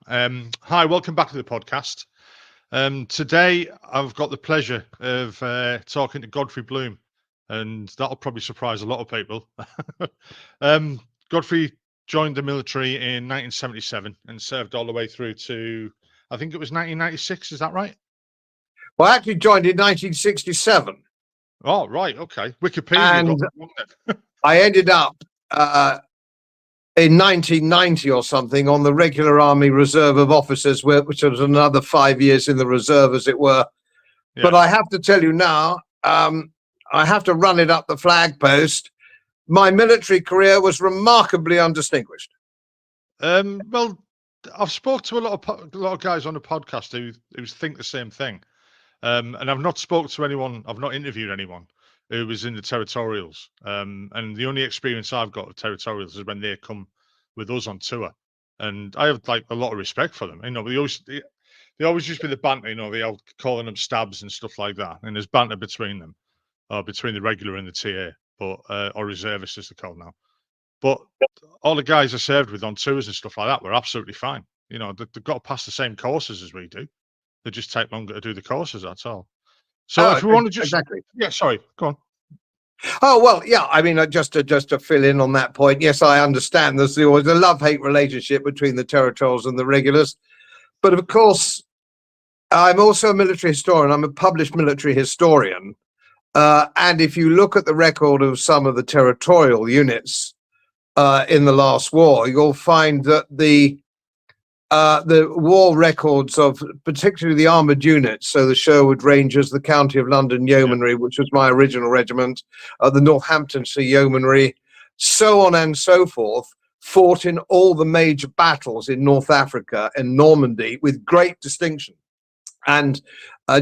Hi, welcome back to the podcast. Today, I've got the pleasure of talking to Godfrey Bloom, and that'll probably surprise a lot of people. Godfrey joined the military in 1977 and served all the way through to, I think it was 1996. Is that right? Well, I actually joined in 1967. Oh, right. Okay. Wikipedia And got it. I ended up in 1990 or something on the regular Army Reserve of Officers, which was another 5 years in the reserve, as it were. Yeah. But I have to tell you now, I have to run it up the flag post. My military career was remarkably undistinguished. Well, I've spoke to a lot of guys on the podcast who think the same thing. And I've not spoke to anyone, I've not interviewed anyone who was in the territorials. And the only experience I've got of territorials is when they come with us on tour. And I have like a lot of respect for them. You know, they always used to be the banter, you know, they all calling them stabs and stuff like that. And there's banter between them, between the regular and the TA, or reservists as they're called now. But all the guys I served with on tours and stuff like that were absolutely fine. You know, they've got to pass the same courses as we do. They just take longer to do the courses, that's all. So if we want to just... Exactly. Yeah, sorry, go on. Oh, well, yeah, I mean, just to fill in on that point, yes, I understand there's always a love-hate relationship between the territorials and the regulars. But of course, I'm also a military historian. I'm a published military historian. And if you look at the record of some of the territorial units in the last war, you'll find that the war records of particularly the armoured units, so the Sherwood Rangers, the County of London Yeomanry, which was my original regiment, the Northamptonshire Yeomanry, so on and so forth, fought in all the major battles in North Africa and Normandy with great distinction. And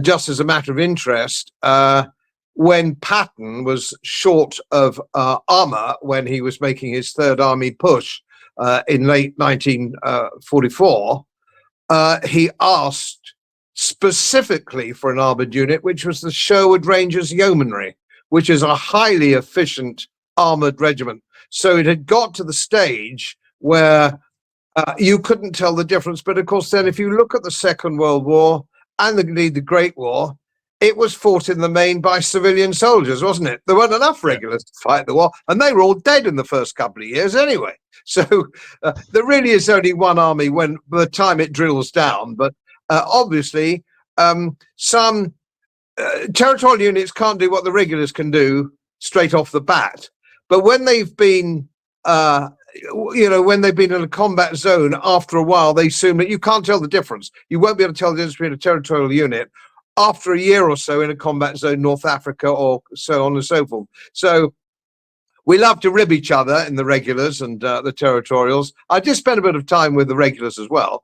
just as a matter of interest, when Patton was short of armour when he was making his Third Army push, in late 1944, he asked specifically for an armoured unit, which was the Sherwood Rangers Yeomanry, which is a highly efficient armoured regiment. So it had got to the stage where you couldn't tell the difference. But of course, then if you look at the Second World War and the Great War, it was fought in the main by civilian soldiers, wasn't it? There weren't enough regulars to fight the war, and they were all dead in the first couple of years anyway. So there really is only one army when by the time it drills down. But obviously, some territorial units can't do what the regulars can do straight off the bat. But when they've been, when they've been in a combat zone, after a while, they assume that you can't tell the difference. You won't be able to tell the difference between a territorial unit after a year or so in a combat zone, North Africa, or so on and so forth. So we love to rib each other in the regulars and the territorials. I just spent a bit of time with the regulars as well.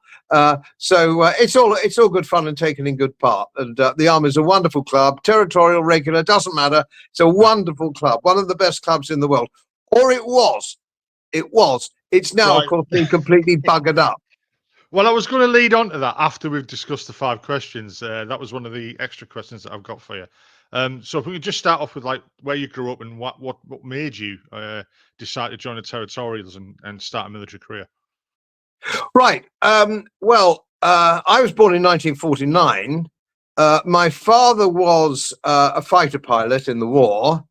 So it's all good fun and taken in good part. And the Army is a wonderful club. Territorial, regular, doesn't matter. It's a wonderful club, one of the best clubs in the world. Or it was. It was. It's now, Right. of course, been completely buggered up. Well, I was going to lead on to that after we've discussed the 5 questions. That was one of the extra questions that I've got for you. So if we could just start off with like where you grew up and what made you decide to join the territorials and start a military career. Right. Well, I was born in 1949. My father was a fighter pilot in the war.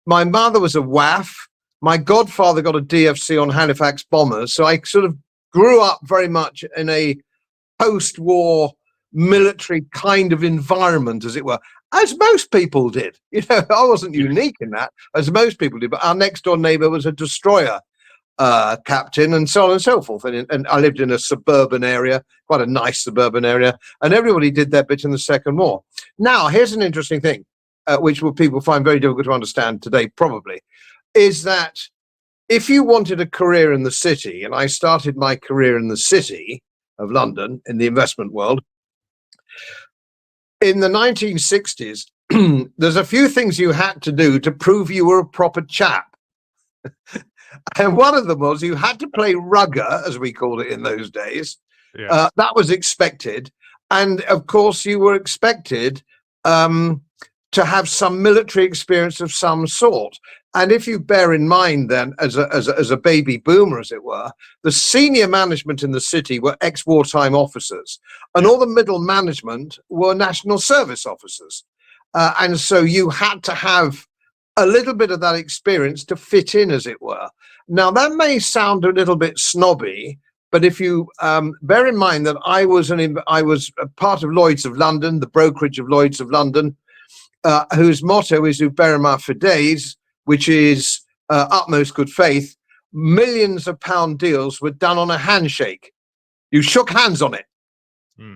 My mother was a WAF. My godfather got a DFC on Halifax bombers. So I sort of grew up very much in a post-war military kind of environment, as it were, as most people did. You know, I wasn't unique in that, as most people did, but our next door neighbor was a destroyer captain and so on and so forth. And I lived in a suburban area, quite a nice suburban area, and everybody did their bit in the Second War. Now, here's an interesting thing, which people find very difficult to understand today, probably, is that if you wanted a career in the city, and I started my career in the city of London in the investment world, in the 1960s, there's a few things you had to do to prove you were a proper chap. And one of them was you had to play rugger, as we called it in those days. Yeah. That was expected. And of course, you were expected to have some military experience of some sort. And if you bear in mind then, as a baby boomer, as it were, the senior management in the city were ex-wartime officers, and all the middle management were national service officers. And so you had to have a little bit of that experience to fit in, as it were. Now, that may sound a little bit snobby, but if you bear in mind that I was a part of Lloyd's of London, the brokerage of Lloyd's of London, whose motto is Uberima Fides, which is utmost good faith. Millions of pound deals were done on a handshake. You shook hands on it.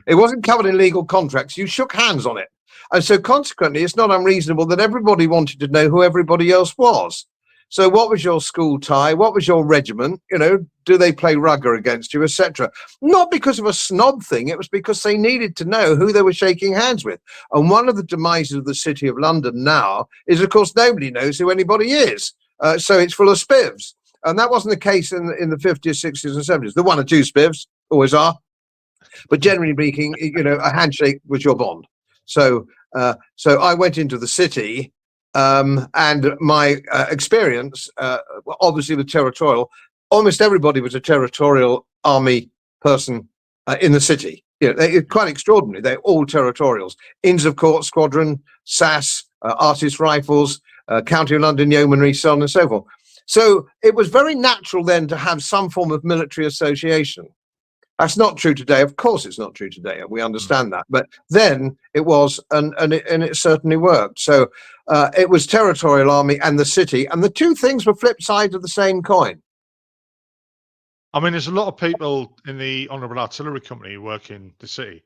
It wasn't covered in legal contracts. You shook hands on it. And so consequently, it's not unreasonable that everybody wanted to know who everybody else was. So what was your school tie? What was your regiment? You know, do they play rugger against you, etc.? Not because of a snob thing. It was because they needed to know who they were shaking hands with. And one of the demises of the City of London now is, of course, nobody knows who anybody is. So it's full of spivs. And that wasn't the case in the 50s, 60s and 70s. The one or two spivs always are. But generally speaking, you know, a handshake was your bond. So I went into the city, and my experience, obviously with territorial, almost everybody was a territorial army person in the city. You know, they're quite extraordinary. They're all territorials. Inns of Court Squadron, SAS, Artist Rifles, County of London Yeomanry, so on and so forth. So it was very natural then to have some form of military association. That's not true today. Of course, it's not true today, and we understand that. But then it was, and it certainly worked. So it was territorial army and the city, and the two things were flip sides of the same coin. I mean, there's a lot of people in the Honourable Artillery Company who work in the city.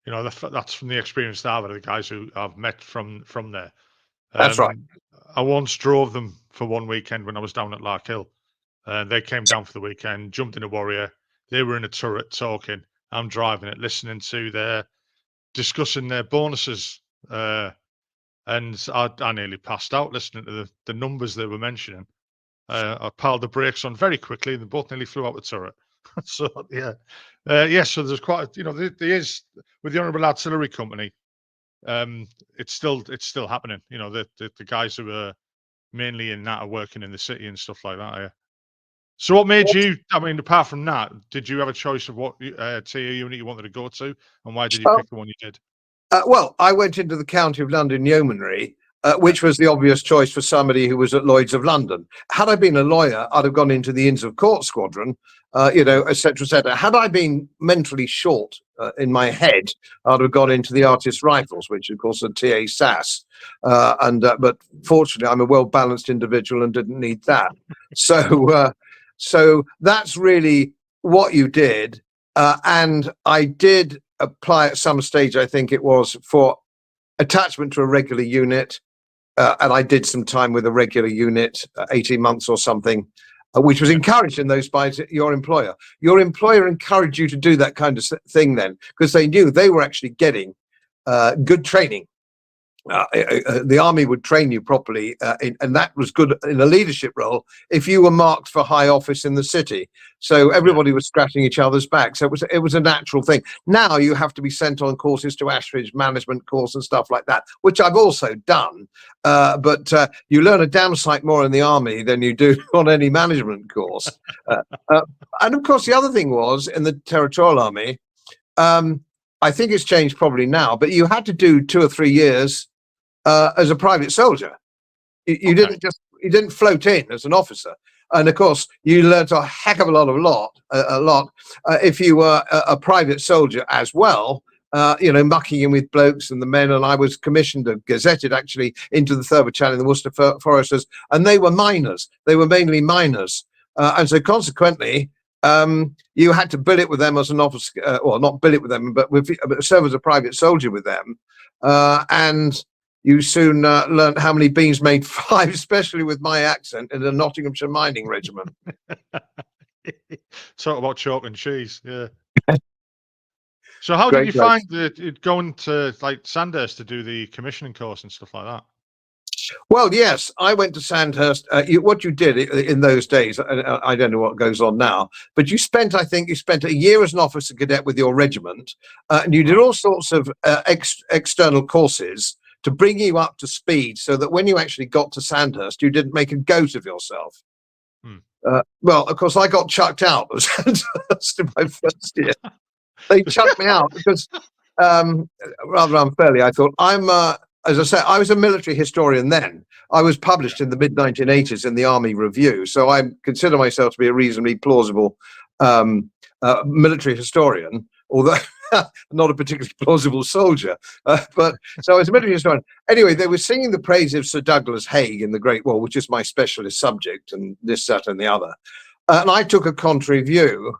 You know, that's from the experience that I've had, the guys who I've met from there. That's right. I once drove them for one weekend when I was down at Larkhill. They came down for the weekend, jumped in a Warrior. They were in a turret talking. I'm driving it, listening to discussing their bonuses. And I nearly passed out listening to the numbers they were mentioning. I piled the brakes on very quickly, and they both nearly flew out the turret. So yeah. So there's quite, you know, there is with the Honourable Artillery Company. It's still happening. You know, the guys who are mainly in that are working in the city and stuff like that. Yeah. So what made you, I mean, apart from that, did you have a choice of what tier unit you wanted to go to, and why did you pick the one you did? Well, I went into the County of London Yeomanry, which was the obvious choice for somebody who was at Lloyd's of London. Had I been a lawyer, I'd have gone into the Inns of Court Squadron, you know, etc., etc. Had I been mentally short in my head, I'd have gone into the Artist Rifles, which of course are TA SAS. But fortunately, I'm a well-balanced individual and didn't need that. So that's really what you did. And I did apply at some stage, I think it was, for attachment to a regular unit. And I did some time with a regular unit, 18 months or something, which was encouraged in those by your employer. Your employer encouraged you to do that kind of thing then, because they knew they were actually getting good training. The army would train you properly, and that was good in a leadership role if you were marked for high office in the city. So everybody was scratching each other's back. So it was a natural thing. Now you have to be sent on courses to Ashridge management course and stuff like that, which I've also done. But you learn a damn sight more in the army than you do on any management course. And of course, the other thing was in the territorial army. I think it's changed probably now, but you had to do 2 or 3 years as a private soldier. You didn't float in as an officer, and of course you learnt a heck of a lot if you were a private soldier as well. You know, mucking in with blokes and the men, and I was commissioned and gazetted actually into the 3rd Battalion, the Worcester Foresters, and they were miners. They were mainly miners, and so consequently. You had to bill it with them as an officer, well, not bill it with them, but serve as a private soldier with them. And you soon learnt how many beans made 5, especially with my accent, in the Nottinghamshire Mining Regiment. Talk about chalk and cheese, yeah. So how did you find going to like Sandhurst to do the commissioning course and stuff like that? Well, yes, I went to Sandhurst. What you did in those days, I don't know what goes on now, but I think you spent a year as an officer cadet with your regiment, and you did all sorts of external courses to bring you up to speed so that when you actually got to Sandhurst, you didn't make a goat of yourself. Well, of course, I got chucked out of Sandhurst in my first year. They chucked me out because, rather unfairly, I thought, as I said, I was a military historian then. I was published in the mid-1980s in the Army Review, so I consider myself to be a reasonably plausible military historian, although not a particularly plausible soldier. But so I was a military historian. Anyway, they were singing the praises of Sir Douglas Haig in the Great War, which is my specialist subject, and this, that, and the other. And I took a contrary view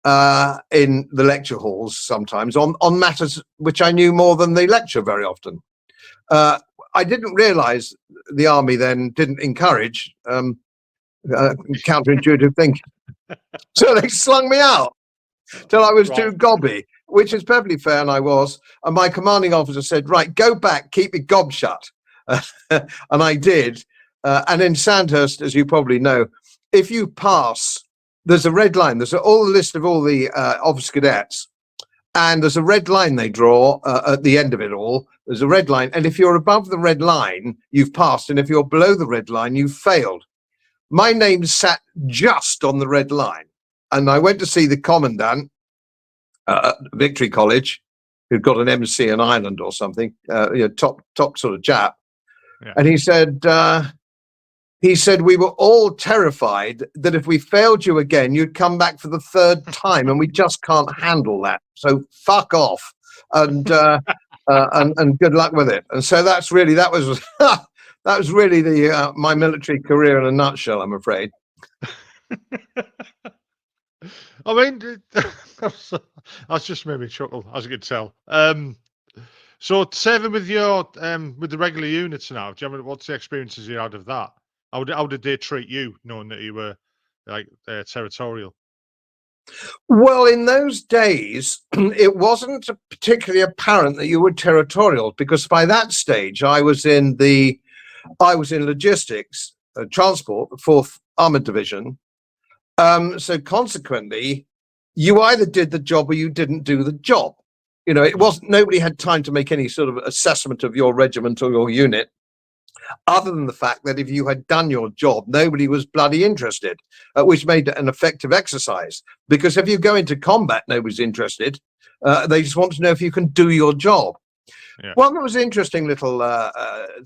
in the lecture halls sometimes on matters which I knew more than they lecture very often. I didn't realize the army then didn't encourage counterintuitive thinking. So they slung me out till I was too gobby, which is perfectly fair, and I was. And my commanding officer said, right, go back, keep your gob shut. And I did. And in Sandhurst, as you probably know, if you pass, there's a red line. There's a list of all the officer cadets. And there's a red line they draw at the end of it all. There's a red line. And if you're above the red line, you've passed. And if you're below the red line, you've failed. My name sat just on the red line. And I went to see the commandant at Victory College, who'd got an MC in Ireland or something, top sort of chap. Yeah. And he said, we were all terrified that if we failed you again, you'd come back for the third time, and we just can't handle that. So fuck off, and good luck with it. And so that was really the my military career in a nutshell, I'm afraid. I mean, that's just made me chuckle, as you could tell. So serving with the regular units now, what's the experiences you had of that? How did they treat you, knowing that you were like territorial? Well, in those days, it wasn't particularly apparent that you were territorial, because by that stage I was in logistics, transport, the 4th Armoured Division. So consequently, you either did the job or you didn't do the job. It wasn't. Nobody had time to make any sort of assessment of your regiment or your unit, other than the fact that if you had done your job, nobody was bloody interested, which made it an effective exercise. Because if you go into combat, nobody's interested. They just want to know if you can do your job. Yeah. One that was an interesting little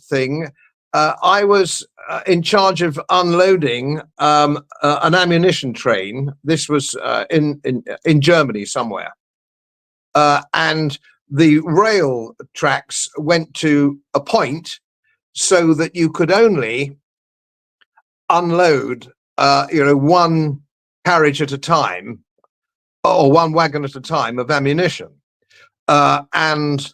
thing, I was in charge of unloading an ammunition train. This was in Germany somewhere. And the rail tracks went to a point so that you could only unload, one carriage at a time, or one wagon at a time of ammunition. And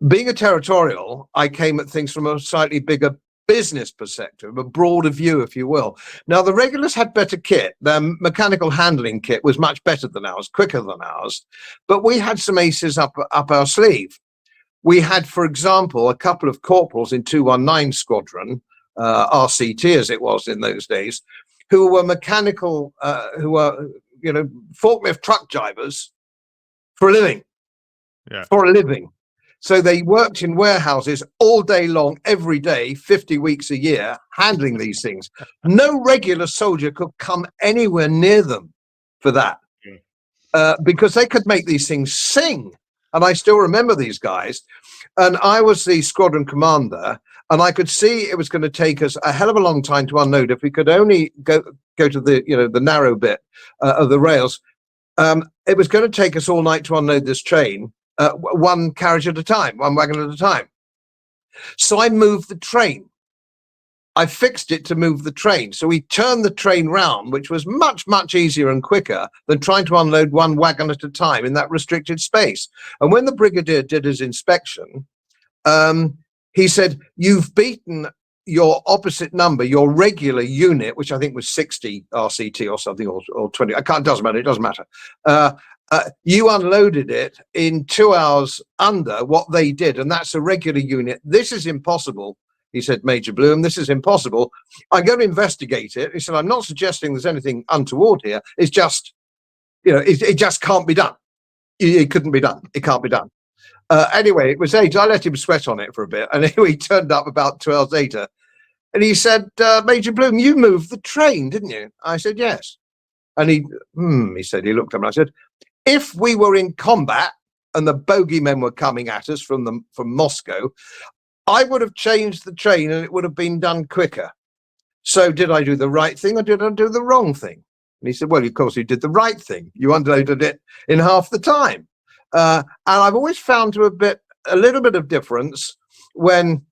being a territorial, I came at things from a slightly bigger business perspective, a broader view, if you will. Now, the regulars had better kit. Their mechanical handling kit was much better than ours, quicker than ours, but we had some aces up our sleeve. We had, for example, a couple of corporals in 219 Squadron, RCT as it was in those days, who were mechanical, who were, forklift truck drivers for a living. Yeah. For a living. So they worked in warehouses all day long, every day, 50 weeks a year, handling these things. No regular soldier could come anywhere near them for that, because they could make these things sing. And I still remember these guys. And I was the squadron commander, and I could see it was going to take us a hell of a long time to unload if we could only go to the narrow bit of the rails. It was going to take us all night to unload this train. One carriage at a time, one wagon at a time. So I moved the train. I fixed it to move the train. So we turned the train round, which was much, much easier and quicker than trying to unload one wagon at a time in that restricted space. And when the brigadier did his inspection, he said, "You've beaten your opposite number, your regular unit," which I think was 60 RCT or something, or 20. Doesn't matter. It doesn't matter. You unloaded it in 2 hours under what they did, and that's a regular unit. This is impossible, he said, Major Bloom. This is impossible. I'm going to investigate it. He said, I'm not suggesting there's anything untoward here. It's just, it just can't be done. It couldn't be done. It can't be done. Anyway, it was age. I let him sweat on it for a bit, and anyway, he turned up about 2 hours later, and he said, "Major Bloom, you moved the train, didn't you?" I said, "Yes." And he said, he looked at me. I said, "If we were in combat and the bogeymen were coming at us from Moscow, I would have changed the train, and it would have been done quicker. So did I do the right thing, or did I do the wrong thing?" And he said, "Well, of course you did the right thing. You unloaded it in half the time." And I've always found a little bit of difference when,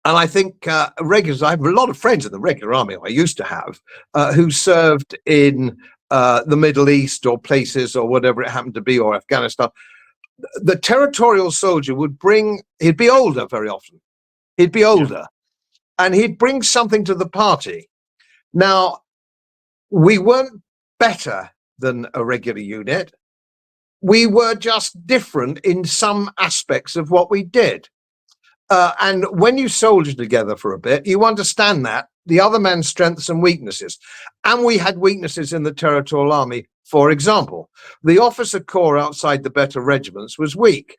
and I think regulars, I have a lot of friends in the regular army, I used to have, who served in the Middle East or places or whatever it happened to be, or Afghanistan. The territorial soldier he'd be older very often. He'd be older, and he'd bring something to the party. Now, we weren't better than a regular unit. We were just different in some aspects of what we did. And when you soldier together for a bit, you understand that the other man's strengths and weaknesses. And we had weaknesses in the territorial army. For example, the officer corps outside the better regiments was weak.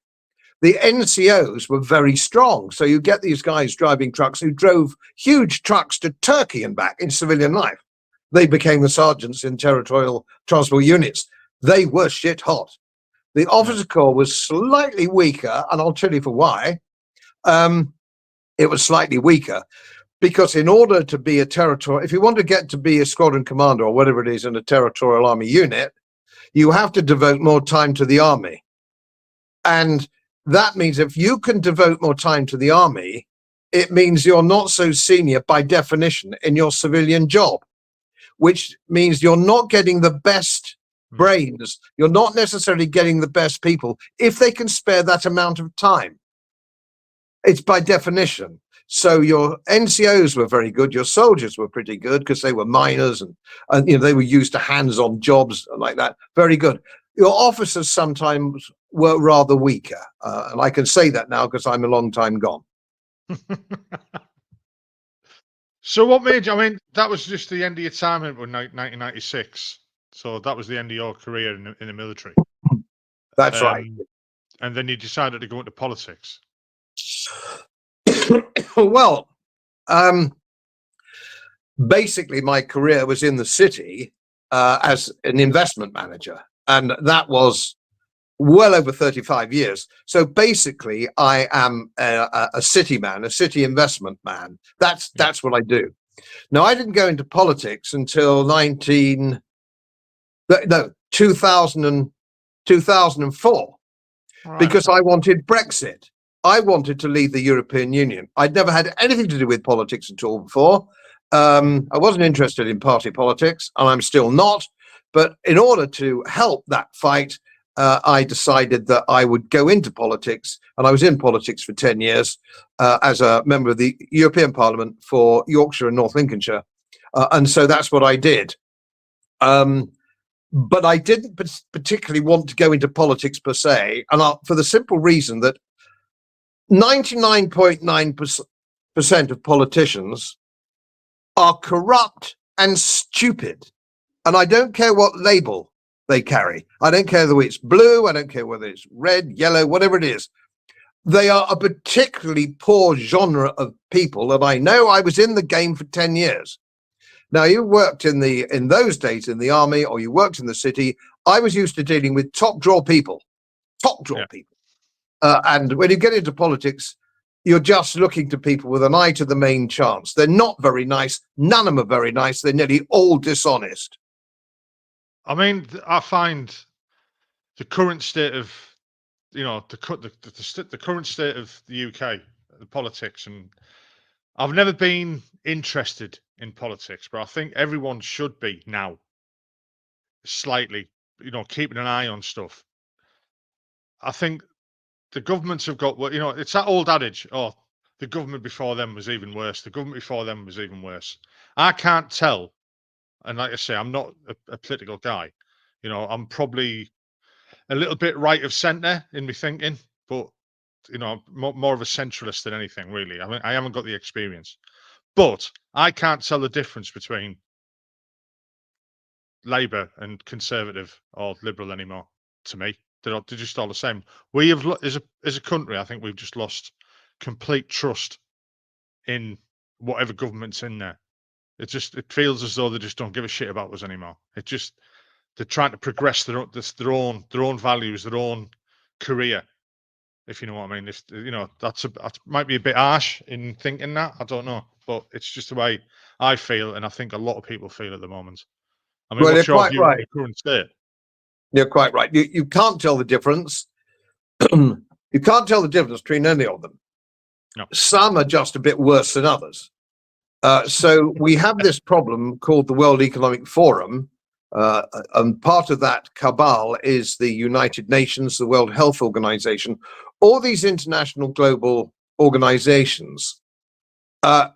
The NCOs were very strong. So you get these guys driving trucks who drove huge trucks to Turkey and back in civilian life. They became the sergeants in territorial transport units. They were shit hot. The officer corps was slightly weaker, and I'll tell you for why. It was slightly weaker because in order to be a if you want to get to be a squadron commander or whatever it is in a territorial army unit, you have to devote more time to the army. And that means if you can devote more time to the army, it means you're not so senior by definition in your civilian job, which means you're not getting the best brains. You're not necessarily getting the best people if they can spare that amount of time. It's by definition. So your NCOs were very good. Your soldiers were pretty good because they were miners and they were used to hands-on jobs like that. Very good. Your officers sometimes were rather weaker, and I can say that now because I'm a long time gone. So what made you? I mean, that was just the end of your time in 1996. So that was the end of your career in the military. That's right. And then you decided to go into politics. Well, basically my career was in the city as an investment manager, and that was well over 35 years. So basically I am a city man, a city investment man. That's what I do. Now, I didn't go into politics until 2004, because I wanted Brexit. I wanted to leave the European Union. I'd never had anything to do with politics at all before. I wasn't interested in party politics, and I'm still not. But in order to help that fight, I decided that I would go into politics, and I was in politics for 10 years as a member of the European Parliament for Yorkshire and North Lincolnshire. And so that's what I did. But I didn't particularly want to go into politics per se, and for the simple reason that 99.9% of politicians are corrupt and stupid. And I don't care what label they carry. I don't care whether it's blue, I don't care whether it's red, yellow, whatever it is. They are a particularly poor genre of people, and I know. I was in the game for 10 years. Now, you worked in those days in the army, or you worked in the city. I was used to dealing with top draw people. And when you get into politics, you're just looking to people with an eye to the main chance. They're not very nice. None of them are very nice. They're nearly all dishonest. I mean, I find the current state of, the current state of the UK, the politics, and I've never been interested in politics, but I think everyone should be now. Slightly, keeping an eye on stuff. I think the governments have got, it's that old adage, the government before them was even worse. The government before them was even worse. I can't tell. And like I say, I'm not a political guy. I'm probably a little bit right of centre in my thinking, but, I'm more of a centralist than anything, really. I mean, I haven't got the experience. But I can't tell the difference between Labour and Conservative or Liberal anymore, to me. They're just all the same. We have, as a country, I think we've just lost complete trust in whatever government's in there. It feels as though they just don't give a shit about us anymore. They're trying to progress their own values, their own career. If you know what I mean. If you know, that might be a bit harsh in thinking that. I don't know, but it's just the way I feel, and I think a lot of people feel at the moment. I mean, Well, what's you're your quite view on right. the current state? You're quite right. You can't tell the difference. You can't tell the difference between any of them. No. Some are just a bit worse than others. So we have this problem called the World Economic Forum, and part of that cabal is the United Nations, the World Health Organization, all these international global organizations,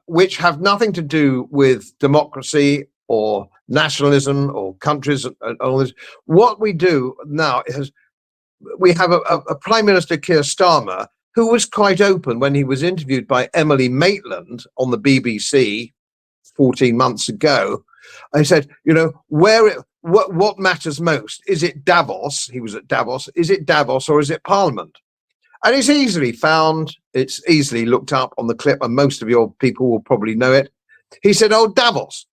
which have nothing to do with democracy or nationalism or countries and all this. What we do now is we have a Prime Minister, Keir Starmer, who was quite open when he was interviewed by Emily Maitland on the BBC 14 months ago. I said, you know, what matters most? Is it Davos? He was at Davos. Is it Davos or is it Parliament? And it's easily found. It's easily looked up on the clip, and most of your people will probably know it. He said, oh, Davos.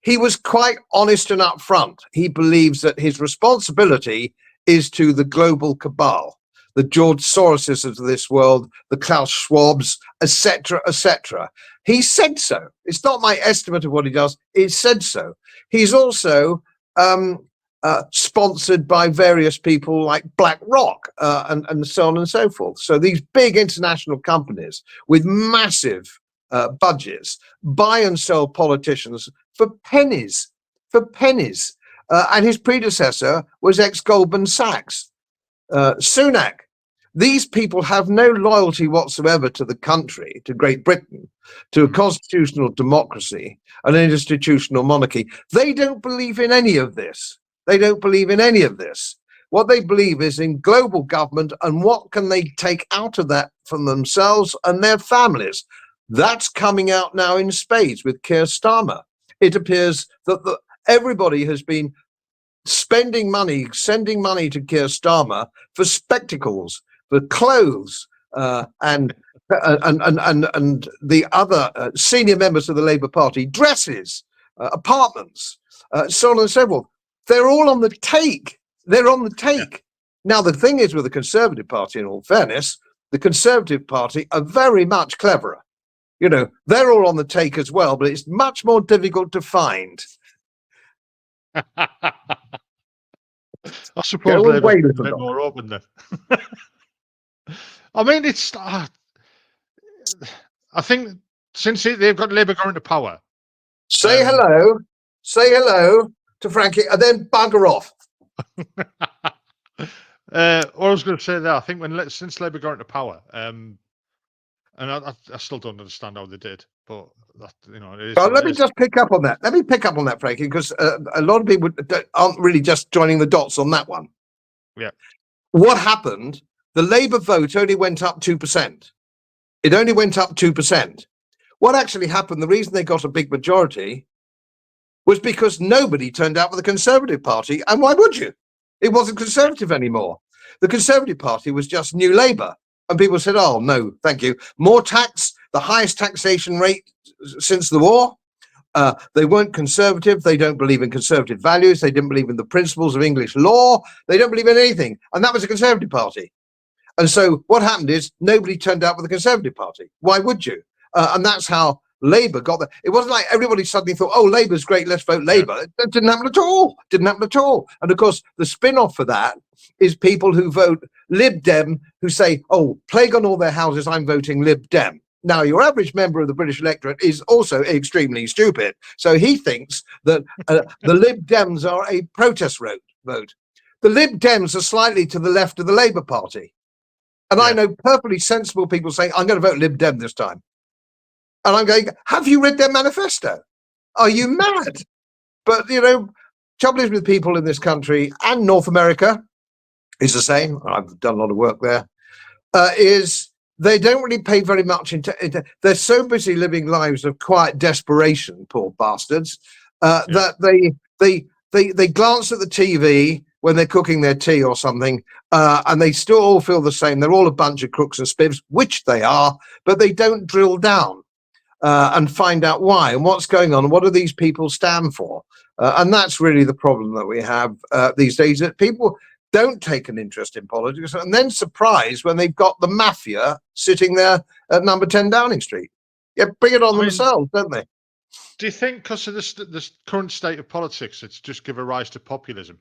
He was quite honest and upfront. He believes that his responsibility is to the global cabal, the George Soroses of this world, the Klaus Schwabs, etc., etc. He said so. It's not my estimate of what he does. It said so. He's also sponsored by various people like BlackRock and so on and so forth. So these big international companies with massive budgets buy and sell politicians for pennies, and his predecessor was ex-Goldman Sachs, Sunak. These people have no loyalty whatsoever to the country, to Great Britain, to a constitutional democracy, an institutional monarchy. They don't believe in any of this. They don't believe in any of this. What they believe is in global government and what can they take out of that for themselves and their families. That's coming out now in spades with Keir Starmer. It appears that everybody has been spending money, sending money to Keir Starmer for spectacles, for clothes, and the other senior members of the Labour Party, dresses, apartments, so on and so forth. They're all on the take. They're on the take. Yeah. Now, the thing is with the Conservative Party, in all fairness, the Conservative Party are very much cleverer. You know, they're all on the take as well, but it's much more difficult to find. I suppose Labour's a bit more open then. I mean, it's. I think since they've got Labour going to power. Say hello to Frankie, and then bugger off. What I was going to say there, I think since Labour got into power, and I still don't understand how they did, but that, you know, it is. Well, let me just pick up on that. Let me pick up on that, Frankie, because a lot of people aren't really just joining the dots on that one. Yeah. What happened? The Labour vote only went up 2%. It only went up 2%. What actually happened? The reason they got a big majority was because nobody turned out for the Conservative Party. And why would you? It wasn't Conservative anymore. The Conservative Party was just New Labour. And people said, oh, no, thank you. More tax, the highest taxation rate since the war. They weren't conservative. They don't believe in conservative values. They didn't believe in the principles of English law. They don't believe in anything. And that was a Conservative Party. And so what happened is nobody turned out for the Conservative Party. Why would you? And that's how Labour got there. It wasn't like everybody suddenly thought, oh, Labour's great, let's vote Labour. It didn't happen at all. Didn't happen at all. And of course, the spin-off for that is people who vote Lib Dem, who say, oh, plague on all their houses, I'm voting Lib Dem. Now, your average member of the British electorate is also extremely stupid. So he thinks that the Lib Dems are a protest vote. The Lib Dems are slightly to the left of the Labour Party. And I know perfectly sensible people saying, I'm going to vote Lib Dem this time. And I'm going, have you read their manifesto? Are you mad? But, you know, trouble is with people in this country and North America is the same. I've done a lot of work there. Is they don't really pay very much into. They're so busy living lives of quiet desperation, poor bastards, that they glance at the TV, when they're cooking their tea or something, and they still all feel the same. They're all a bunch of crooks and spivs, which they are, but they don't drill down and find out why and what's going on. What do these people stand for? And that's really the problem that we have these days, that people don't take an interest in politics and then surprised when they've got the mafia sitting there at number 10 Downing Street. Yeah, bring it on themselves, don't they? Do you think because of this current state of politics, it's just given rise to populism?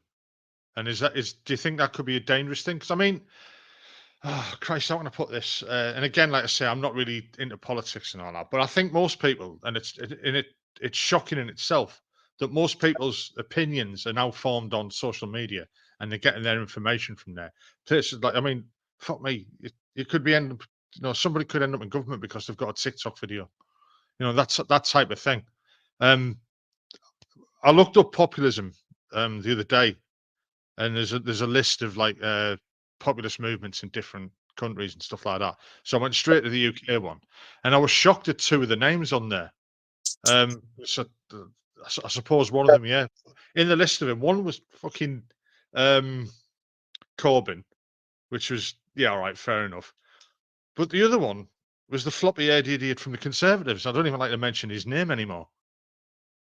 And do you think that could be a dangerous thing? Because I mean, oh Christ, I want to put this. And again, like I say, I'm not really into politics and all that, but I think most people, and it's shocking in itself that most people's opinions are now formed on social media, and they're getting their information from there. Places like, I mean, fuck me, it could be somebody could end up in government because they've got a TikTok video. That's that type of thing. I looked up populism the other day, and there's a list of like populist movements in different countries and stuff like that. So I went straight to the UK one, and I was shocked at two of the names on there. So I suppose one of them, yeah, in the list of them, one was fucking Corbyn, which was, yeah, all right, fair enough. But the other one was the floppy-haired idiot from the Conservatives. I don't even like to mention his name anymore.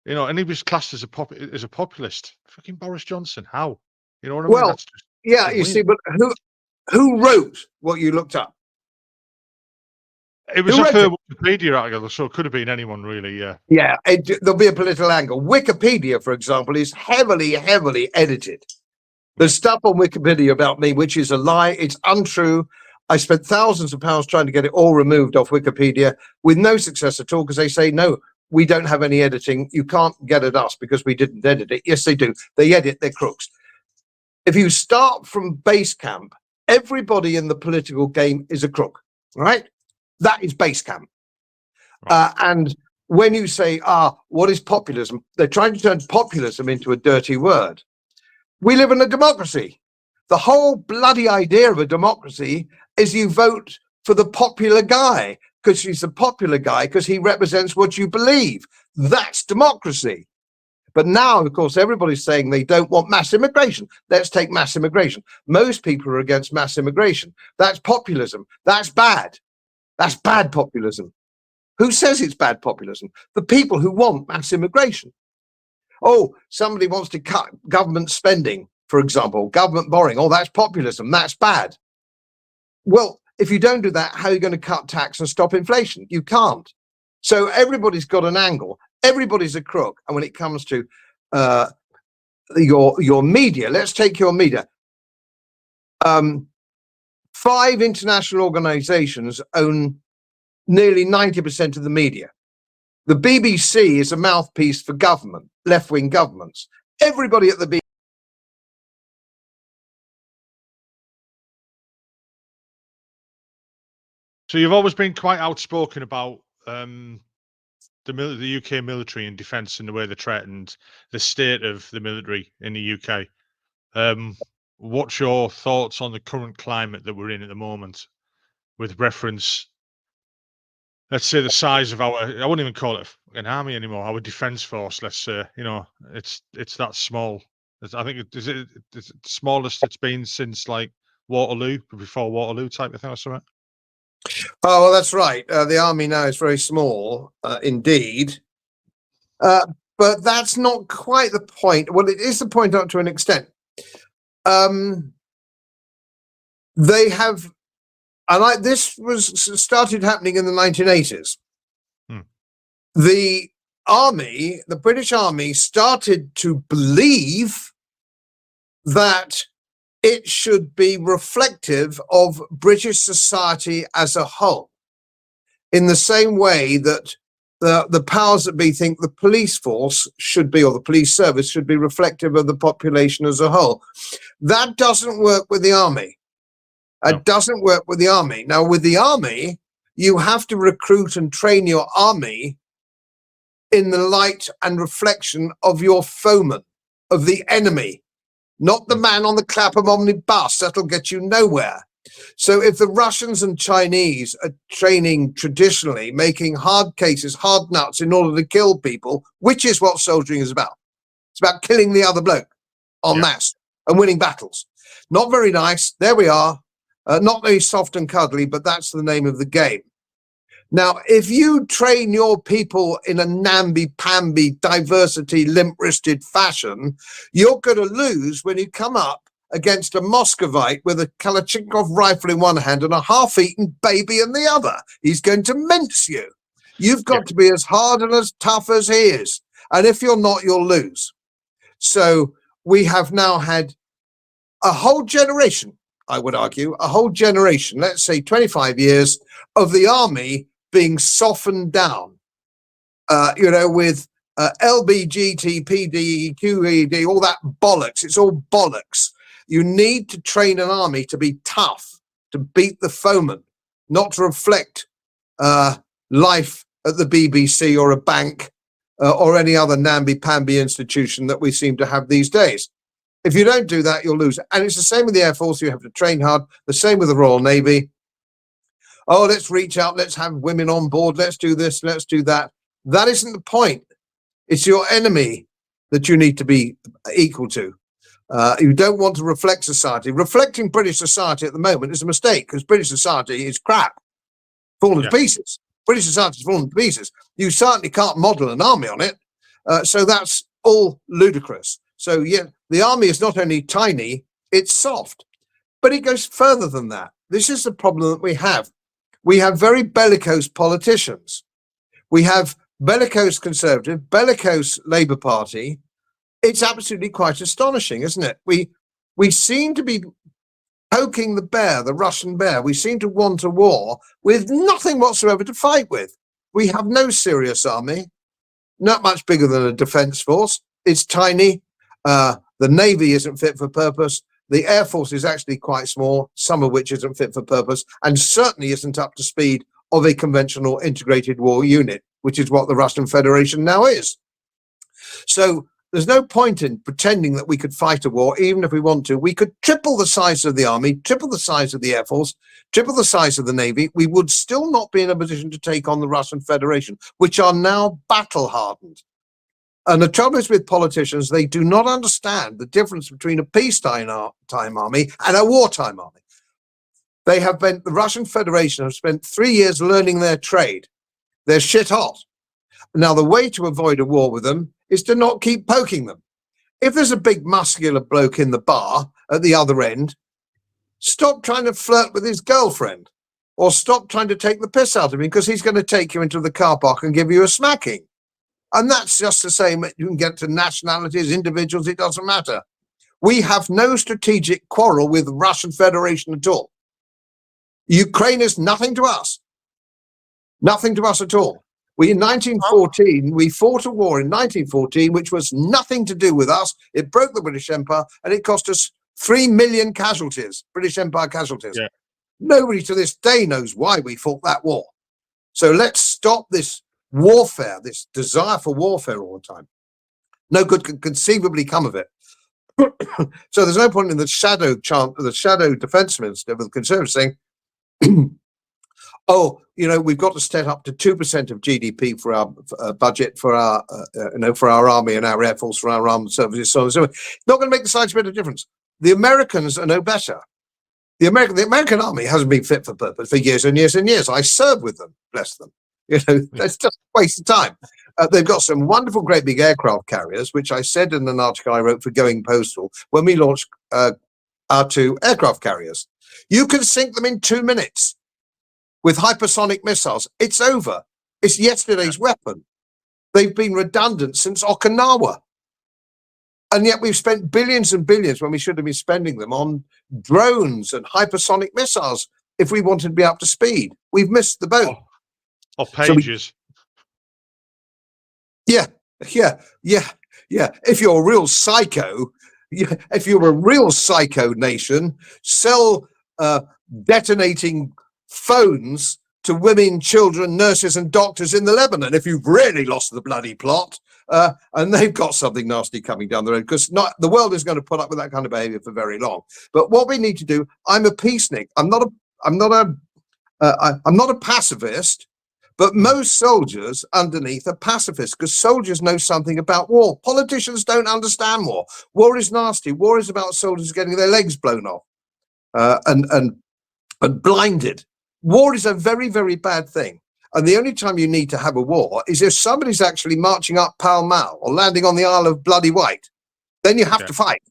And he was classed as a populist. Fucking Boris Johnson. How? You know what I mean? Well, That's just yeah, you see, but who wrote what you looked up? It was off a Wikipedia article, so it could have been anyone, really. Yeah. Yeah, there'll be a political angle. Wikipedia, for example, is heavily, heavily edited. There's stuff on Wikipedia about me which is a lie. It's untrue. I spent thousands of pounds trying to get it all removed off Wikipedia with no success at all, because they say, no, we don't have any editing. You can't get at us because we didn't edit it. Yes, they do. They edit. They're crooks. If you start from base camp, everybody in the political game is a crook, right? That is base camp. Right. And when you say, what is populism? They're trying to turn populism into a dirty word. We live in a democracy. The whole bloody idea of a democracy is you vote for the popular guy because he's the popular guy because he represents what you believe. That's democracy. But now, of course, everybody's saying they don't want mass immigration. Let's take mass immigration. Most people are against mass immigration. That's populism. That's bad. That's bad populism. Who says it's bad populism? The people who want mass immigration. Oh, somebody wants to cut government spending, for example, government borrowing. Oh, that's populism. That's bad. Well, if you don't do that, how are you going to cut tax and stop inflation? You can't. So everybody's got an angle. Everybody's a crook. And when it comes to your media, let's take your media. 5 international organizations own nearly 90% of the media. The BBC is a mouthpiece for government, left-wing governments. Everybody at the BBC. So you've always been quite outspoken about the UK military and defence and the way they threatened the state of the military in the UK. What's your thoughts on the current climate that we're in at the moment, with reference, let's say, the size of I wouldn't even call it an army anymore, our defence force, let's say, it's that small. I think it's the smallest it's been since like Waterloo, before Waterloo type of thing or something. Oh, well, that's right. The army now is very small, indeed. But that's not quite the point. Well, it is the point up to an extent. They have, and this was started happening in the 1980s. The army, the British Army, started to believe that it should be reflective of British society as a whole, in the same way that the powers that be think the police force should be, or the police service should be, reflective of the population as a whole. That doesn't work with the army. It doesn't work with the army. Now, with the army, you have to recruit and train your army in the light and reflection of your foeman, of the enemy, not the man on the Clapham omnibus. That'll get you nowhere. So if the Russians and Chinese are training traditionally, making hard cases, hard nuts in order to kill people, which is what soldiering is about. It's about killing the other bloke en masse. and winning battles. Not very nice. There we are. Not very soft and cuddly, but that's the name of the game. Now, if you train your people in a namby-pamby, diversity, limp-wristed fashion, you're going to lose when you come up against a Muscovite with a Kalashnikov rifle in one hand and a half-eaten baby in the other. He's going to mince you. You've got to be as hard and as tough as he is. And if you're not, you'll lose. So we have now had a whole generation, I would argue, a whole generation, let's say 25 years, of the army being softened down, with LBGT, PD, QED, all that bollocks. It's all bollocks. You need to train an army to be tough, to beat the foeman, not to reflect life at the BBC or a bank or any other namby-pamby institution that we seem to have these days. If you don't do that, you'll lose. And it's the same with the Air Force. You have to train hard. The same with the Royal Navy. Oh, let's reach out. Let's have women on board. Let's do this. Let's do that. That isn't the point. It's your enemy that you need to be equal to. You don't want to reflect society. Reflecting British society at the moment is a mistake because British society is crap, falling to pieces. British society is falling to pieces. You certainly can't model an army on it. So that's all ludicrous. So yeah, the army is not only tiny, it's soft, but it goes further than that. This is the problem that we have. We have very bellicose politicians. We have bellicose Conservative, bellicose Labour Party. It's absolutely quite astonishing, isn't it? We seem to be poking the bear, the Russian bear. We seem to want a war with nothing whatsoever to fight with. We have no serious army, not much bigger than a defence force. It's tiny. The Navy isn't fit for purpose. The Air Force is actually quite small, some of which isn't fit for purpose, and certainly isn't up to speed of a conventional integrated war unit, which is what the Russian Federation now is. So there's no point in pretending that we could fight a war, even if we want to. We could triple the size of the army, triple the size of the Air Force, triple the size of the Navy. We would still not be in a position to take on the Russian Federation, which are now battle-hardened. And the trouble is with politicians, they do not understand the difference between a peacetime army and a wartime army. The Russian Federation have spent 3 years learning their trade. They're shit hot. Now, the way to avoid a war with them is to not keep poking them. If there's a big muscular bloke in the bar at the other end, stop trying to flirt with his girlfriend or stop trying to take the piss out of him because he's going to take you into the car park and give you a smacking. And that's just the same. You can get to nationalities, individuals, it doesn't matter. We have no strategic quarrel with the Russian Federation at all. Ukraine is nothing to us. Nothing to us at all. In 1914, we fought a war in 1914, which was nothing to do with us. It broke the British Empire and it cost us 3 million casualties, British Empire casualties. Yeah. Nobody to this day knows why we fought that war. So let's stop this warfare, this desire for warfare all the time. No good can conceivably come of it. So there's no point in the shadow defense minister with the Conservatives saying, oh, we've got to step up to 2% of GDP for our budget, for our, for our army and our air force, for our armed services, so on and so on. Not going to make the slightest bit of difference. The Americans are no better. The American army hasn't been fit for purpose for years and years and years. I served with them, bless them. That's just a waste of time. They've got some wonderful, great big aircraft carriers, which I said in an article I wrote for Going Postal when we launched our 2 aircraft carriers. You can sink them in 2 minutes with hypersonic missiles. It's over. It's yesterday's weapon. They've been redundant since Okinawa. And yet we've spent billions and billions when we should have been spending them on drones and hypersonic missiles if we wanted to be up to speed. We've missed the boat. Or pages. Yeah. If you're a real psycho, if you're a real psycho nation, sell detonating phones to women, children, nurses and doctors in the Lebanon if you've really lost the bloody plot. And they've got something nasty coming down the road because the world is going to put up with that kind of behavior for very long. But what we need to do, I'm a peacenik. I'm not a pacifist. But most soldiers underneath are pacifists, because soldiers know something about war. Politicians don't understand war. War is nasty. War is about soldiers getting their legs blown off and blinded. War is a very, very bad thing. And the only time you need to have a war is if somebody's actually marching up Pall Mall or landing on the Isle of Bloody White. Then you have to fight.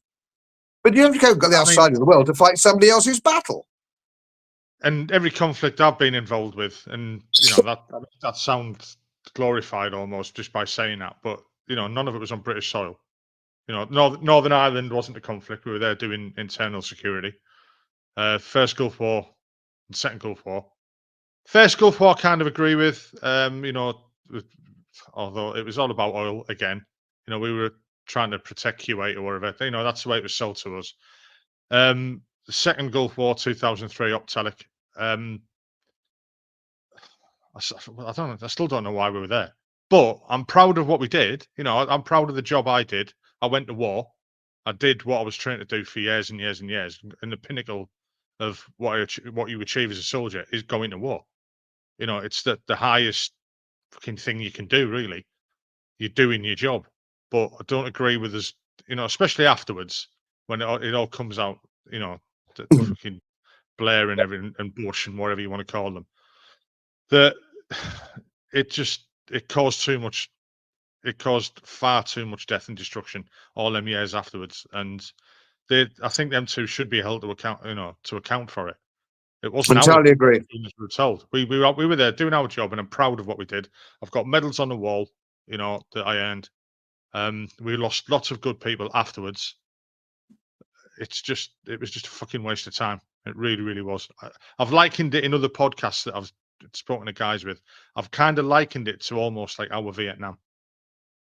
But you have to go to the other side of the world to fight somebody else's battle. And every conflict I've been involved with, and that sounds glorified almost just by saying that, but none of it was on British soil. Northern Ireland wasn't a conflict. We were there doing internal security. First Gulf War and Second Gulf War. First Gulf War, kind of agree with. Although it was all about oil again. We were trying to protect Kuwait or whatever. That's the way it was sold to us. The Second Gulf War, 2003, Optelic. I still don't know why we were there, but I'm proud of what we did. I'm proud of the job I did. I went to war. I did what I was trained to do for years and years and years. And the pinnacle of what you achieve as a soldier is going to war. It's the highest fucking thing you can do, really. You're doing your job. But I don't agree with us, especially afterwards when it all comes out, the fucking Blair and everything and Bush and whatever you want to call them. That it caused too much. It caused far too much death and destruction all them years afterwards, and I think them two should be held to account. To account for it. It wasn't entirely agree. We were told we were there doing our job, and I'm proud of what we did. I've got medals on the wall, that I earned. We lost lots of good people afterwards. It was just a fucking waste of time. It really, really was. I've likened it in other podcasts that I've spoken to guys with. I've kind of likened it to almost like our Vietnam.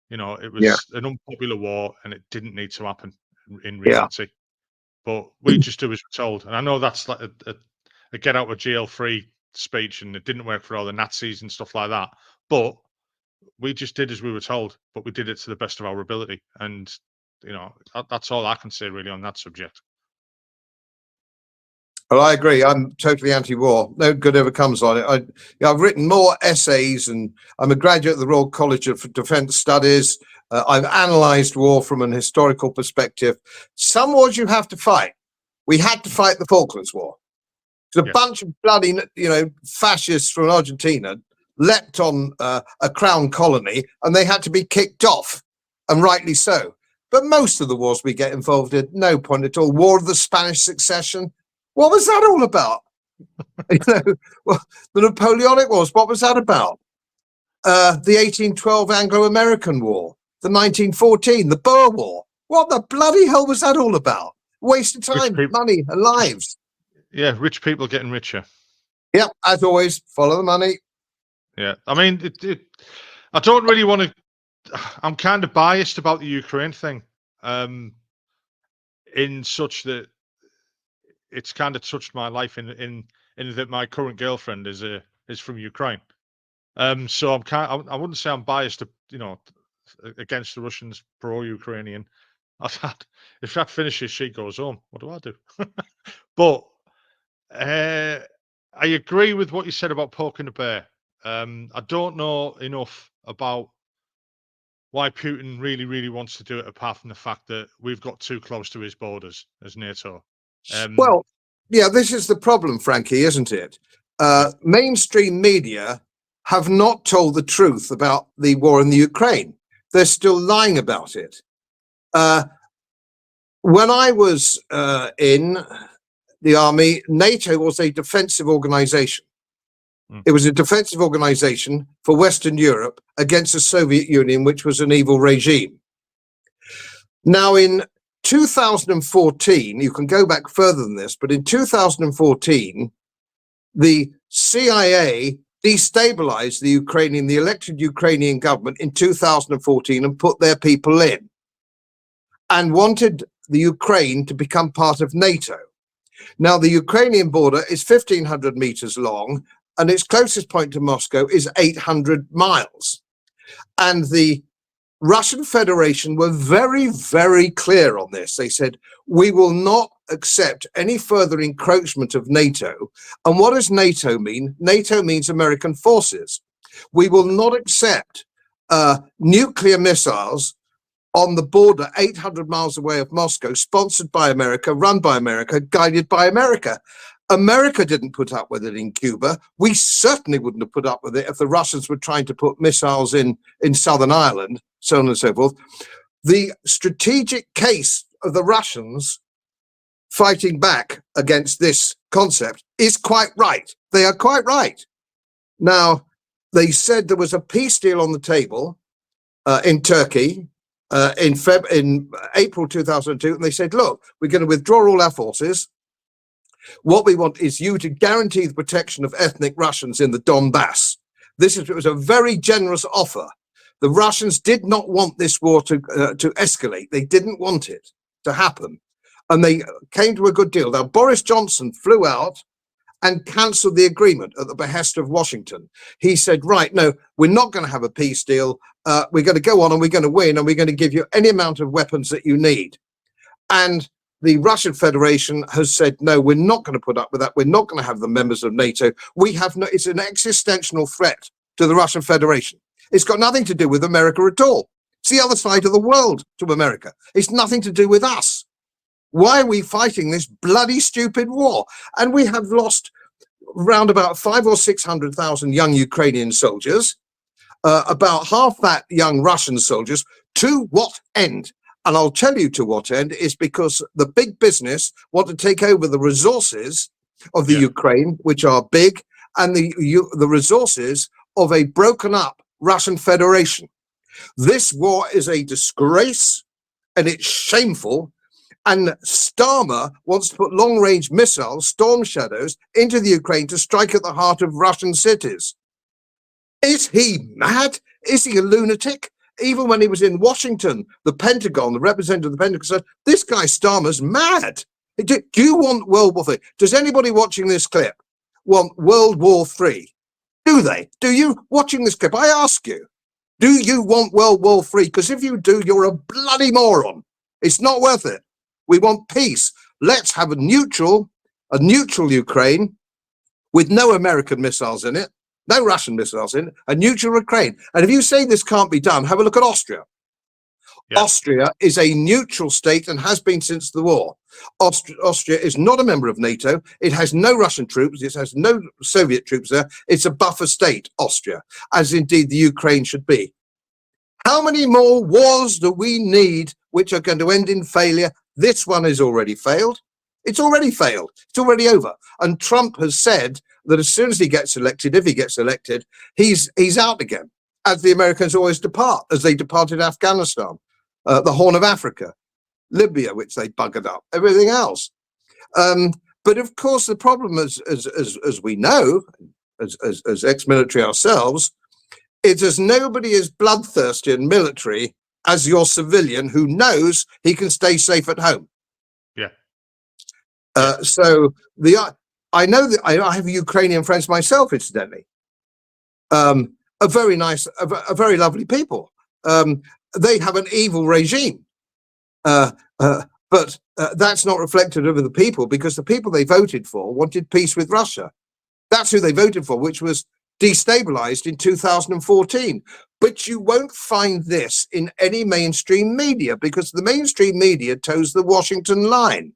It was an unpopular war, and it didn't need to happen in reality. But we just do as we're told. And I know that's like a get out of jail free speech, and it didn't work for all the Nazis and stuff like that. But we just did as we were told, but we did it to the best of our ability. And, that's all I can say really on that subject. Well, I agree. I'm totally anti-war. No good ever comes on it. I've written more essays, and I'm a graduate of the Royal College of Defence Studies. I've analysed war from an historical perspective. Some wars you have to fight. We had to fight the Falklands War. There's a bunch of bloody, fascists from Argentina leapt on a crown colony, and they had to be kicked off, and rightly so. But most of the wars we get involved in, no point at all. War of the Spanish Succession. What was that all about? Well, the Napoleonic Wars, what was that about? The 1812 Anglo-American War, the 1914, the Boer War. What the bloody hell was that all about? Waste of time, money, and lives. Yeah, rich people getting richer. Yeah, as always, follow the money. Yeah, I mean, I don't really want to. I'm kind of biased about the Ukraine thing, in such that it's kind of touched my life in that my current girlfriend is from Ukraine. So I wouldn't say I'm biased, against the Russians, pro-Ukrainian. If that finishes, she goes home. What do I do? But I agree with what you said about poking the bear. I don't know enough about why Putin really, really wants to do it, apart from the fact that we've got too close to his borders as NATO. Well, yeah, this is the problem, Frankie, isn't it? Mainstream media have not told the truth about the war in the Ukraine. They're still lying about it. When I was in the army, NATO was a defensive organization. It was a defensive organization for Western Europe against the Soviet Union, which was an evil regime. Now, in 2014, you can go back further than this, but in 2014, the CIA destabilized the elected Ukrainian government in 2014 and put their people in and wanted the Ukraine to become part of NATO. Now, the Ukrainian border is 1,500 meters long, and its closest point to Moscow is 800 miles. And the Russian Federation were very, very clear on this. They said, we will not accept any further encroachment of NATO. And what does NATO mean? NATO means American forces. We will not accept nuclear missiles on the border 800 miles away of Moscow, sponsored by America, run by America, guided by America. America didn't put up with it in Cuba. We certainly wouldn't have put up with it if the Russians were trying to put missiles in Southern Ireland, so on and so forth. The strategic case of the Russians fighting back against this concept is quite right. They are quite right. Now, they said there was a peace deal on the table in Turkey in April 2002, and they said, look, we're going to withdraw all our forces. What we want is you to guarantee the protection of ethnic Russians in the Donbass. It was a very generous offer. The Russians did not want this war to escalate. They didn't want it to happen. And they came to a good deal. Now, Boris Johnson flew out and cancelled the agreement at the behest of Washington. He said, right, no, we're not going to have a peace deal. We're going to go on and we're going to win, and we're going to give you any amount of weapons that you need. And the Russian Federation has said, no, we're not going to put up with that. We're not going to have the members of NATO. It's an existential threat to the Russian Federation. It's got nothing to do with America at all. It's the other side of the world to America. It's nothing to do with us. Why are we fighting this bloody stupid war? And we have lost around about 500,000 or 600,000 young Ukrainian soldiers, about half that young Russian soldiers. To what end? And I'll tell you to what end is because the big business want to take over the resources of the Ukraine, which are big, and the resources of a broken up Russian Federation. This war is a disgrace and it's shameful. And Starmer wants to put long-range missiles, Storm Shadows, into the Ukraine to strike at the heart of Russian cities. Is he mad? Is he a lunatic? Even when he was in Washington, the Pentagon, the representative of the Pentagon said, this guy Starmer's mad. Do you want World War III? Does anybody watching this clip want World War III? Do they? Do you, watching this clip, I ask you, do you want World War III? Because if you do, you're a bloody moron. It's not worth it. We want peace. Let's have a neutral Ukraine with no American missiles in it, no Russian missiles in it, a neutral Ukraine. And if you say this can't be done, have a look at Austria. Yeah. Austria is a neutral state and has been since the war. Austria is not a member of NATO. It has no Russian troops. It has no Soviet troops there. It's a buffer state, Austria, as indeed the Ukraine should be. How many more wars do we need which are going to end in failure? This one has already failed. It's already failed. It's already over. And Trump has said that as soon as he gets elected, if he gets elected, he's out again, as the Americans always depart, as they departed Afghanistan, the Horn of Africa, Libya, which they buggered up, everything else. But of course, the problem, as we know, as ex-military ourselves, it's as nobody is bloodthirsty and military as your civilian who knows he can stay safe at home. Yeah. So I know that I have Ukrainian friends myself, incidentally. A very nice, a very lovely people. They have an evil regime, but that's not reflected over the people, because the people they voted for wanted peace with Russia. That's who they voted for, which was destabilized in 2014. But you won't find this in any mainstream media, because the mainstream media toes the Washington line.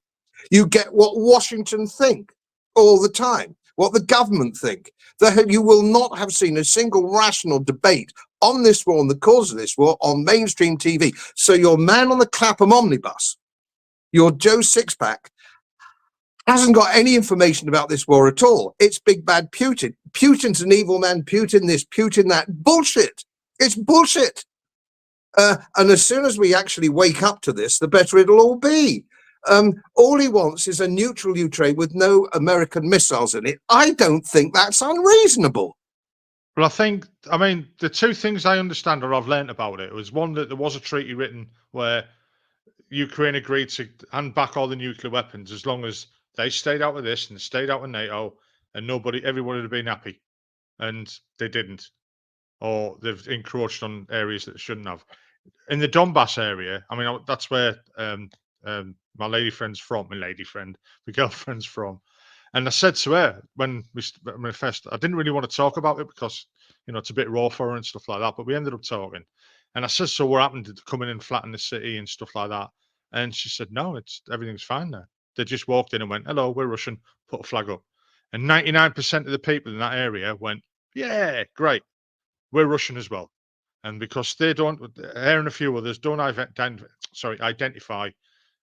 You get what Washington think all the time, what the government think. You will not have seen a single rational debate on this war, on the cause of this war, on mainstream TV. So your man on the Clapham omnibus, your Joe Sixpack, hasn't got any information about this war at all. It's big bad Putin. Putin's an evil man. Putin this, Putin that. Bullshit. It's bullshit. And as soon as we actually wake up to this, the better it'll all be. All he wants is a neutral Ukraine with no American missiles in it. I don't think that's unreasonable. Well, I mean, the two things I understand or I've learned about it was, one, that there was a treaty written where Ukraine agreed to hand back all the nuclear weapons as long as they stayed out of this and stayed out of NATO, and everyone would have been happy. And they didn't. Or they've encroached on areas that they shouldn't have. In the Donbass area, I mean, that's where my girlfriend's from. And I said to her when first, I didn't really want to talk about it because, it's a bit raw for her and stuff like that. But we ended up talking. And I said, so what happened? Did they come in and flatten the city and stuff like that? And she said, no, everything's fine there. They just walked in and went, hello, we're Russian, put a flag up. And 99% of the people in that area went, yeah, great, we're Russian as well. And because they don't, her and a few others don't identify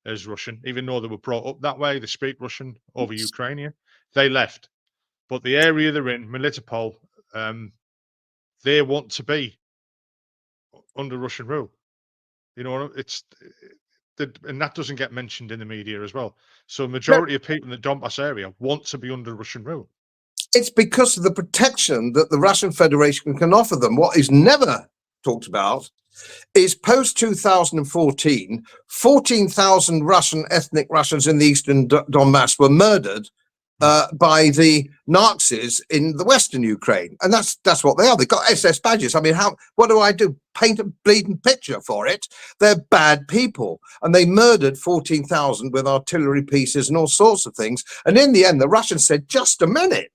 as Russian, even though they were brought up that way, they speak Russian over Ukrainian, they left. But the area they're in, Melitopol, they want to be under Russian rule. And that doesn't get mentioned in the media as well. So a majority of people in the Donbass area want to be under Russian rule. It's because of the protection that the Russian Federation can offer them. What is never talked about is post-2014, 14,000 ethnic Russians in the eastern Donbass were murdered by the Nazis in the western Ukraine. And that's what they are. They've got SS badges. I mean, what do I do? Paint a bleeding picture for it? They're bad people. And they murdered 14,000 with artillery pieces and all sorts of things. And in the end, the Russians said, just a minute.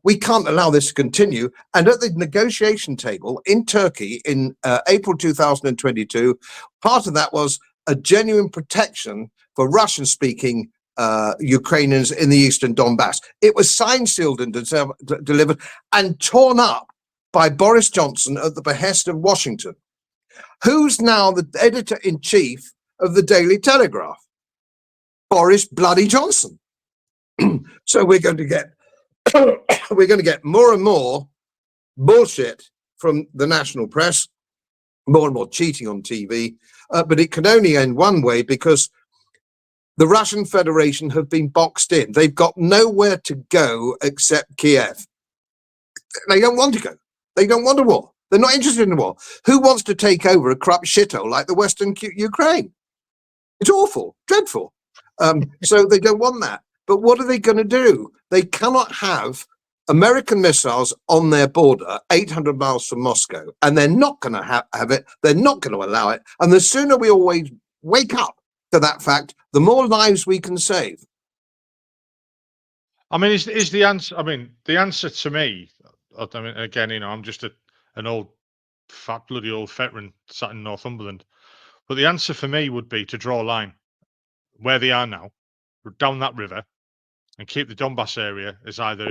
We can't allow this to continue. And at the negotiation table in Turkey in April 2022, part of that was a genuine protection for Russian-speaking Ukrainians in the eastern Donbass. It was signed, sealed, and delivered, and torn up by Boris Johnson at the behest of Washington, who's now the editor-in-chief of the Daily Telegraph, Boris Bloody Johnson. So we're going to get more and more bullshit from the national press, more and more cheating on TV, but it can only end one way, because the Russian Federation have been boxed in. They've got nowhere to go except Kiev. They don't want to go. They don't want a war. They're not interested in a war. Who wants to take over a corrupt shithole like the Western Ukraine? It's awful, dreadful. So they don't want that. But what are they going to do? They cannot have American missiles on their border 800 miles from Moscow, and they're not going to have it. They're not going to allow it. And the sooner we always wake up to that fact, the more lives we can save. I mean, is the answer? I mean, the answer to me. I mean, again, I'm just an old, fat, bloody old veteran sat in Northumberland. But the answer for me would be to draw a line where they are now, down that river, and keep the Donbass area as either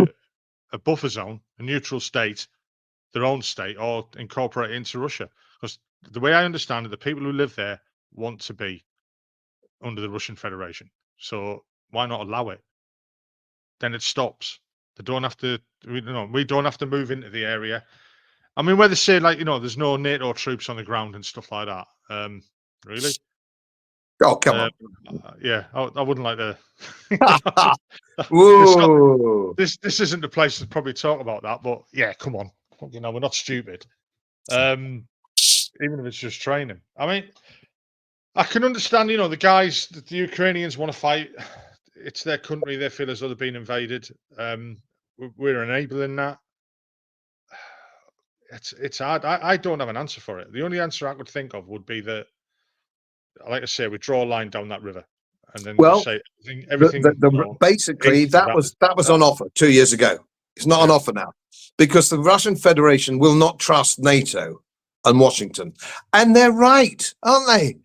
a buffer zone, a neutral state, their own state, or incorporate it into Russia. Because the way I understand it, the people who live there want to be under the Russian Federation. So why not allow it? Then it stops. They don't have to. We don't have to move into the area. I mean, where they say there's no NATO troops on the ground and stuff like that. Really? Oh, come on. Yeah, I wouldn't like to. This isn't the place to probably talk about that, but yeah, come on. We're not stupid. Even if it's just training. I mean, I can understand, the guys, the Ukrainians want to fight. It's their country. They feel as though they're being invaded. We're enabling that. It's hard. I don't have an answer for it. The only answer I could think of would be that, like I say, we draw a line down that river, and then just say everything. Basically, that was on offer 2 years ago. It's not on offer now, because the Russian Federation will not trust NATO and Washington, and they're right, aren't they?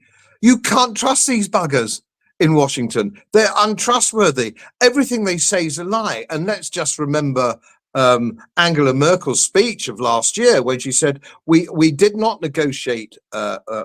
You can't trust these buggers in Washington. They're untrustworthy. Everything they say is a lie. And let's just remember Angela Merkel's speech of last year, when she said, we did not negotiate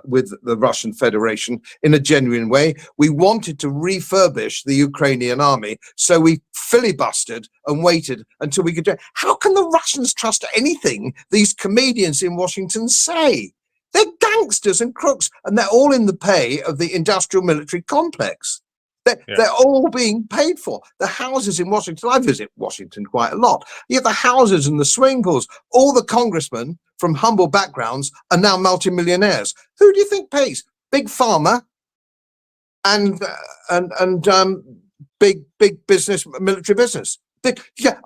with the Russian Federation in a genuine way. We wanted to refurbish the Ukrainian army, so we filibustered and waited until we could do it. How can the Russians trust anything these comedians in Washington say? They're gangsters and crooks, and they're all in the pay of the industrial military complex. They're all being paid for. The houses in Washington, I visit Washington quite a lot. You have the houses and the swimming pools. All the congressmen from humble backgrounds are now multimillionaires. Who do you think pays? Big pharma and big business, military business.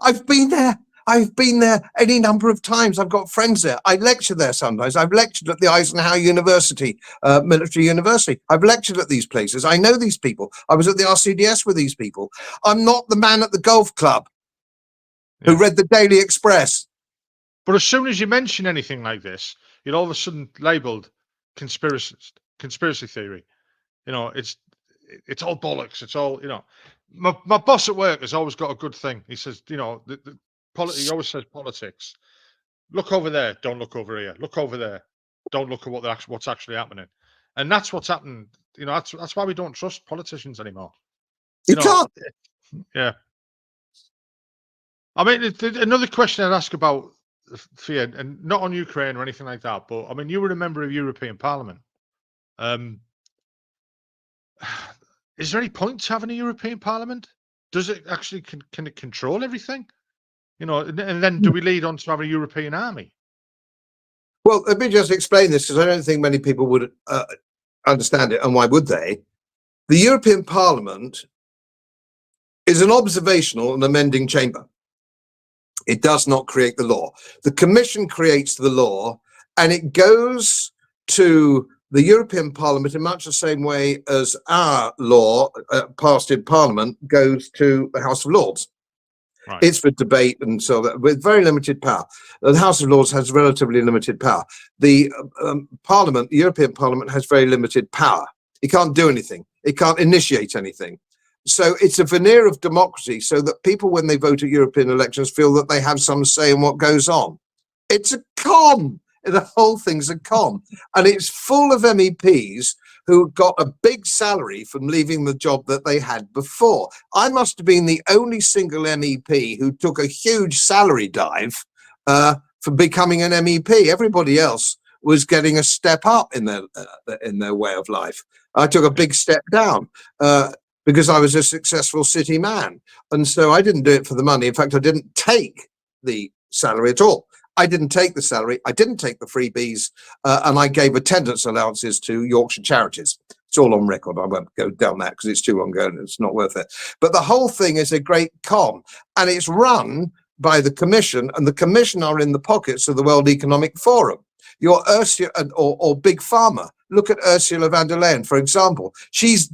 I've been there. I've been there any number of times. I've got friends there. I lecture there sometimes. I've lectured at the Eisenhower University, military university. I've lectured at these places. I know these people. I was at the RCDS with these people. I'm not the man at the golf club who read the Daily Express. But as soon as you mention anything like this, you're all of a sudden labelled conspiracy theory. You know, it's all bollocks. It's all, you know. My boss at work has always got a good thing. He says, you know, he always says politics. Look over there, don't look over here. Look over there, don't look at what's actually happening. And that's what's happened. You know, that's why we don't trust politicians anymore. You can't. Yeah. I mean, another question I'd ask about fear, and not on Ukraine or anything like that, but I mean, you were a member of European Parliament. Is there any point to having a European Parliament? Does it actually can it control everything? You know, and then do we lead on to have a European army? Well, let me just explain this, because I don't think many people would understand it, and why would they? The European Parliament is an observational and amending chamber. It does not create the law. The Commission creates the law, and it goes to the European Parliament in much the same way as our law passed in Parliament goes to the House of Lords. Right. It's for debate and so that, with very limited power. The House of Lords has relatively limited power. The Parliament, the European Parliament, has very limited power. It can't do anything. It can't initiate anything. So it's a veneer of democracy, so that people, when they vote at European elections, feel that they have some say in what goes on. It's a con. The whole thing's a con. And it's full of MEPs who got a big salary from leaving the job that they had before. I must have been the only single MEP who took a huge salary dive for becoming an MEP. Everybody else was getting a step up in their way of life. I took a big step down because I was a successful city man. And so I didn't do it for the money. In fact, I didn't take the salary at all. I didn't take the salary, I didn't take the freebies, and I gave attendance allowances to Yorkshire charities. It's all on record. I won't go down that because it's too long ago and it's not worth it. But the whole thing is a great con, and it's run by the Commission, and the Commission are in the pockets of the World Economic Forum. Your Ursula or Big Pharma. Look at Ursula von der Leyen, for example. She's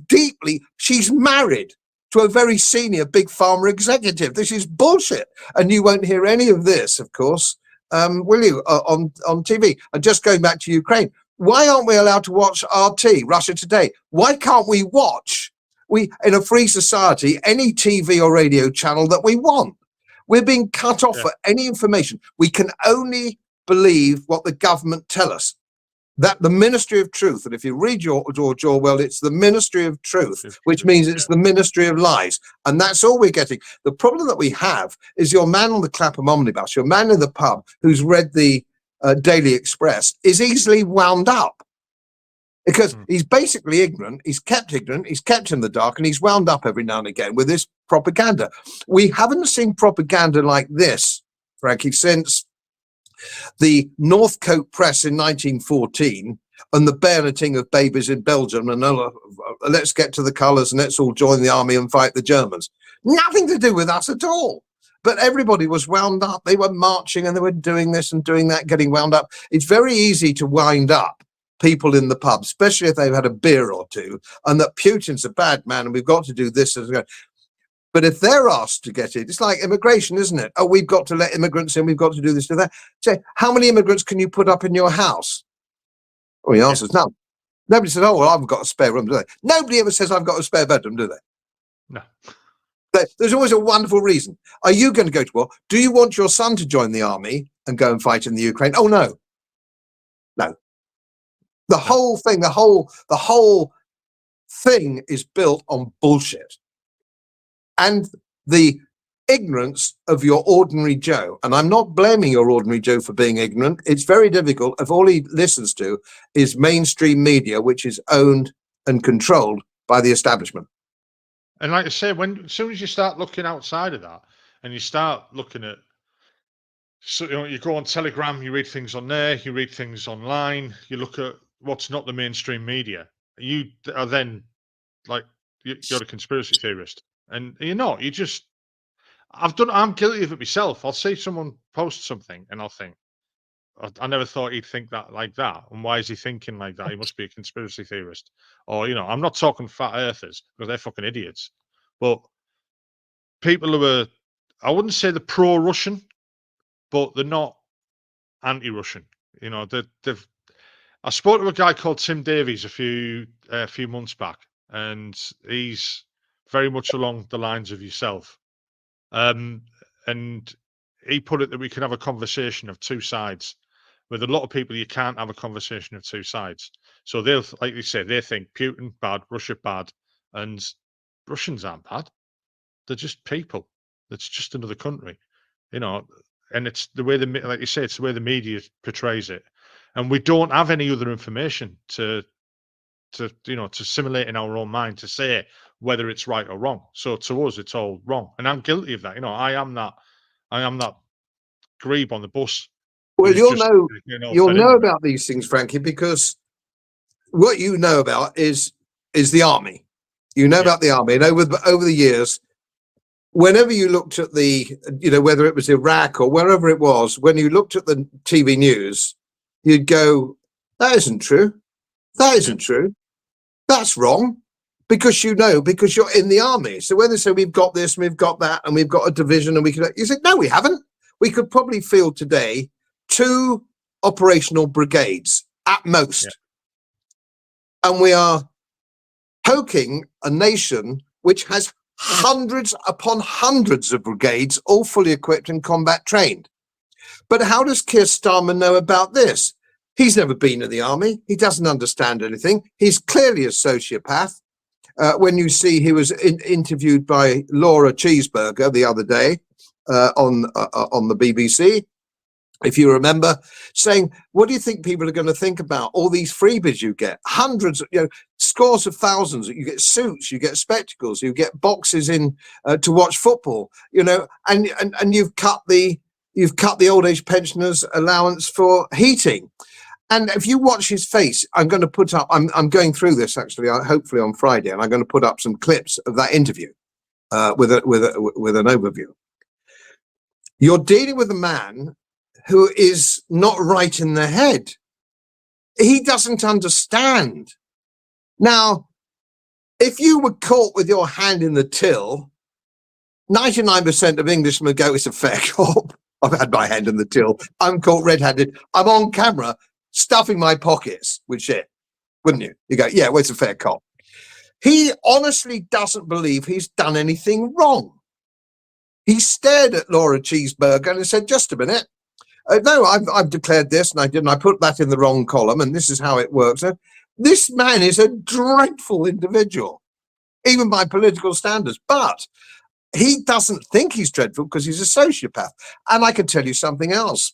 married to a very senior Big Pharma executive. This is bullshit. And you won't hear any of this, of course, will you, on TV? And just going back to Ukraine, why aren't we allowed to watch RT, Russia Today? Why can't we watch, in a free society, any TV or radio channel that we want? We're being cut off for any information. We can only believe what the government tell us. That the Ministry of Truth, and if you read George Orwell, it's the Ministry of Truth, which means it's the Ministry of Lies. And that's all we're getting. The problem that we have is your man on the Clapham omnibus, your man in the pub who's read the Daily Express is easily wound up. Because he's basically ignorant, he's kept in the dark, and he's wound up every now and again with this propaganda. We haven't seen propaganda like this, Frankie, since the Northcote Press in 1914 and the bayoneting of babies in Belgium, and let's get to the colours and let's all join the army and fight the Germans. Nothing to do with us at all. But everybody was wound up. They were marching and they were doing this and doing that, getting wound up. It's very easy to wind up people in the pub, especially if they've had a beer or two, and that Putin's a bad man and we've got to do this. But if they're asked to get it, it's like immigration, isn't it? Oh, we've got to let immigrants in. We've got to do this, do that. So how many immigrants can you put up in your house? Well, the answer is no. Nobody says, oh, well, I've got a spare room, do they? Nobody ever says I've got a spare bedroom, do they? No. There's always a wonderful reason. Are you going to go to war? Do you want your son to join the army and go and fight in the Ukraine? Oh, no. No. The whole thing is built on bullshit. And the ignorance of your ordinary Joe. And I'm not blaming your ordinary Joe for being ignorant. It's very difficult if all he listens to is mainstream media, which is owned and controlled by the establishment. And like I say, as soon as you start looking outside of that, and you start looking at, so you go on Telegram, you read things on there, you read things online, you look at what's not the mainstream media, you are then like you're a conspiracy theorist. And you're not. I'm guilty of it myself. I'll see someone post something and I'll think, I never thought he'd think that like that. And why is he thinking like that? He must be a conspiracy theorist. Or, I'm not talking flat earthers because they're fucking idiots. But people who are, I wouldn't say they're pro-Russian, but they're not anti-Russian. They've. I spoke to a guy called Tim Davies a few months back, and he's very much along the lines of yourself. And he put it that we can have a conversation of two sides. With a lot of people, you can't have a conversation of two sides. So they'll, like you say, they think Putin bad, Russia bad, and Russians aren't bad. They're just people. It's just another country, and it's the way like you say, it's the way the media portrays it, and we don't have any other information to simulate in our own mind to say whether it's right or wrong. So to us, it's all wrong, and I'm guilty of that. I am that grebe on the bus. Well, you'll just, know about these things, Frankie, because what you know about is the army. You know about the army, and over the years, whenever you looked at the, whether it was Iraq or wherever it was, when you looked at the TV news, you'd go, "That isn't true. That isn't true. That's wrong." Because because you're in the army. So when they say we've got this, and we've got that, and we've got a division, and you say, no, we haven't. We could probably field today 2 operational brigades at most. And we are poking a nation which has hundreds upon hundreds of brigades, all fully equipped and combat trained. But how does Keir Starmer know about this? He's never been in the army. He doesn't understand anything. He's clearly a sociopath. When you see he was interviewed by Laura Cheeseburger the other day on the BBC, if you remember, saying, what do you think people are going to think about all these freebies you get? Hundreds, scores of thousands. You get suits, you get spectacles, you get boxes in to watch football, and you've cut the old age pensioners' allowance for heating. And if you watch his face, I'm going to put up, I'm going through this actually, hopefully on Friday, and I'm going to put up some clips of that interview with an overview. You're dealing with a man who is not right in the head. He doesn't understand. Now, if you were caught with your hand in the till, 99% of Englishmen would go, it's a fair cop. I've had my hand in the till. I'm caught red-handed. I'm on camera stuffing my pockets with shit, wouldn't you? You go, yeah, well, it's a fair cop. He honestly doesn't believe he's done anything wrong. He stared at Laura Cheeseburger and said, just a minute. No, I've declared this and I didn't. I put that in the wrong column and this is how it works. This man is a dreadful individual, even by political standards. But he doesn't think he's dreadful because he's a sociopath. And I can tell you something else.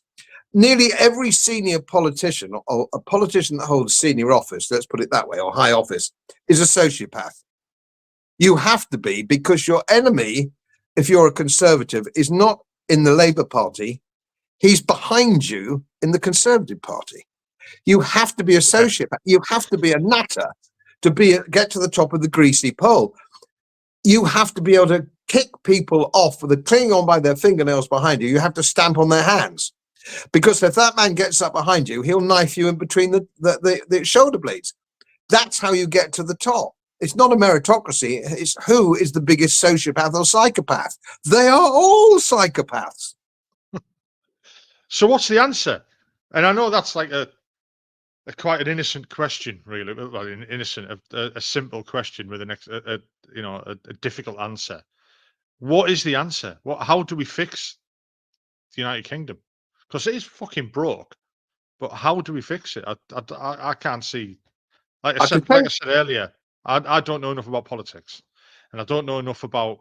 Nearly every senior politician or a politician that holds senior office, let's put it that way, or high office, is a sociopath. You have to be, because your enemy, if you're a conservative, is not in the Labour Party. He's behind you in the Conservative Party. You have to be a sociopath. You have to be a nutter to get to the top of the greasy pole. You have to be able to kick people off with clinging on by their fingernails behind you. You have to stamp on their hands. Because if that man gets up behind you, he'll knife you in between the shoulder blades. That's how you get to the top. It's not a meritocracy. It's who is the biggest sociopath or psychopath. They are all psychopaths. So what's the answer? And I know that's like a quite an innocent question, really. Well, innocent, a simple question with a difficult answer. What is the answer? How do we fix the United Kingdom? Because it is fucking broke. But how do we fix it? I can't see. Like I said earlier, I don't know enough about politics, and I don't know enough about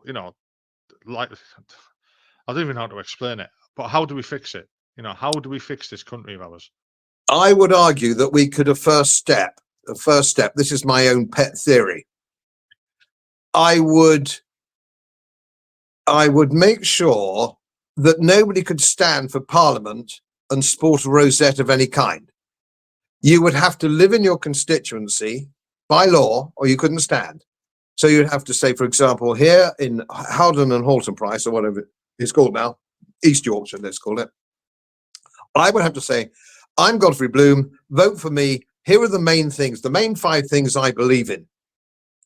like I don't even know how to explain it. But how do we fix it? How do we fix this country of ours? I would argue that we could, a first step, this is my own pet theory. I would make sure that nobody could stand for Parliament and sport a rosette of any kind. You would have to live in your constituency by law, or you couldn't stand. So you'd have to say, for example, here in Howden and Halton Price, or whatever, it's called now, East Yorkshire, let's call it. I would have to say, I'm Godfrey Bloom, vote for me. Here are the main things, the main 5 things I believe in.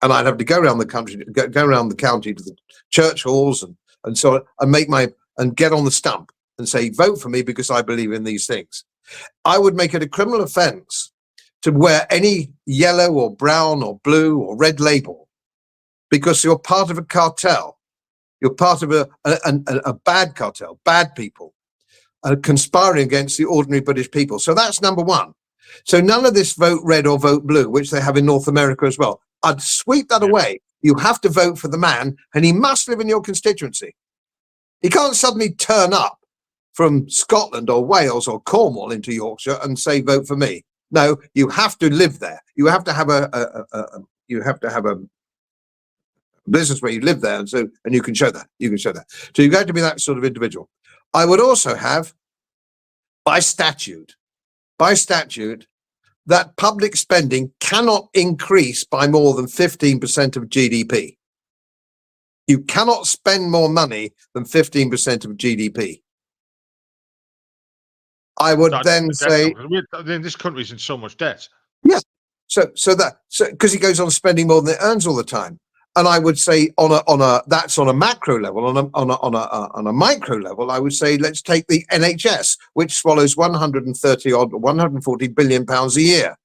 And I'd have to go around the country, go around the county to the church halls and so on, and get on the stump and say, vote for me because I believe in these things. I would make it a criminal offence to wear any yellow or brown or blue or red label because you're part of a cartel. You're part of a bad cartel, bad people, conspiring against the ordinary British people. So that's number 1. So none of this vote red or vote blue, which they have in North America as well. I'd sweep that away. You have to vote for the man, and he must live in your constituency. He can't suddenly turn up from Scotland or Wales or Cornwall into Yorkshire and say, vote for me. No, you have to live there. You have to have a business where you live there, and you can show that. So you've got to be that sort of individual. I would also have, by statute, that public spending cannot increase by more than 15% of GDP. You cannot spend more money than 15% of GDP. I would then say, this country's in so much debt. Yeah. So because he goes on spending more than it earns all the time. And I would say that's on a macro level. On a micro level, I would say let's take the NHS, which swallows 140 billion pounds a year.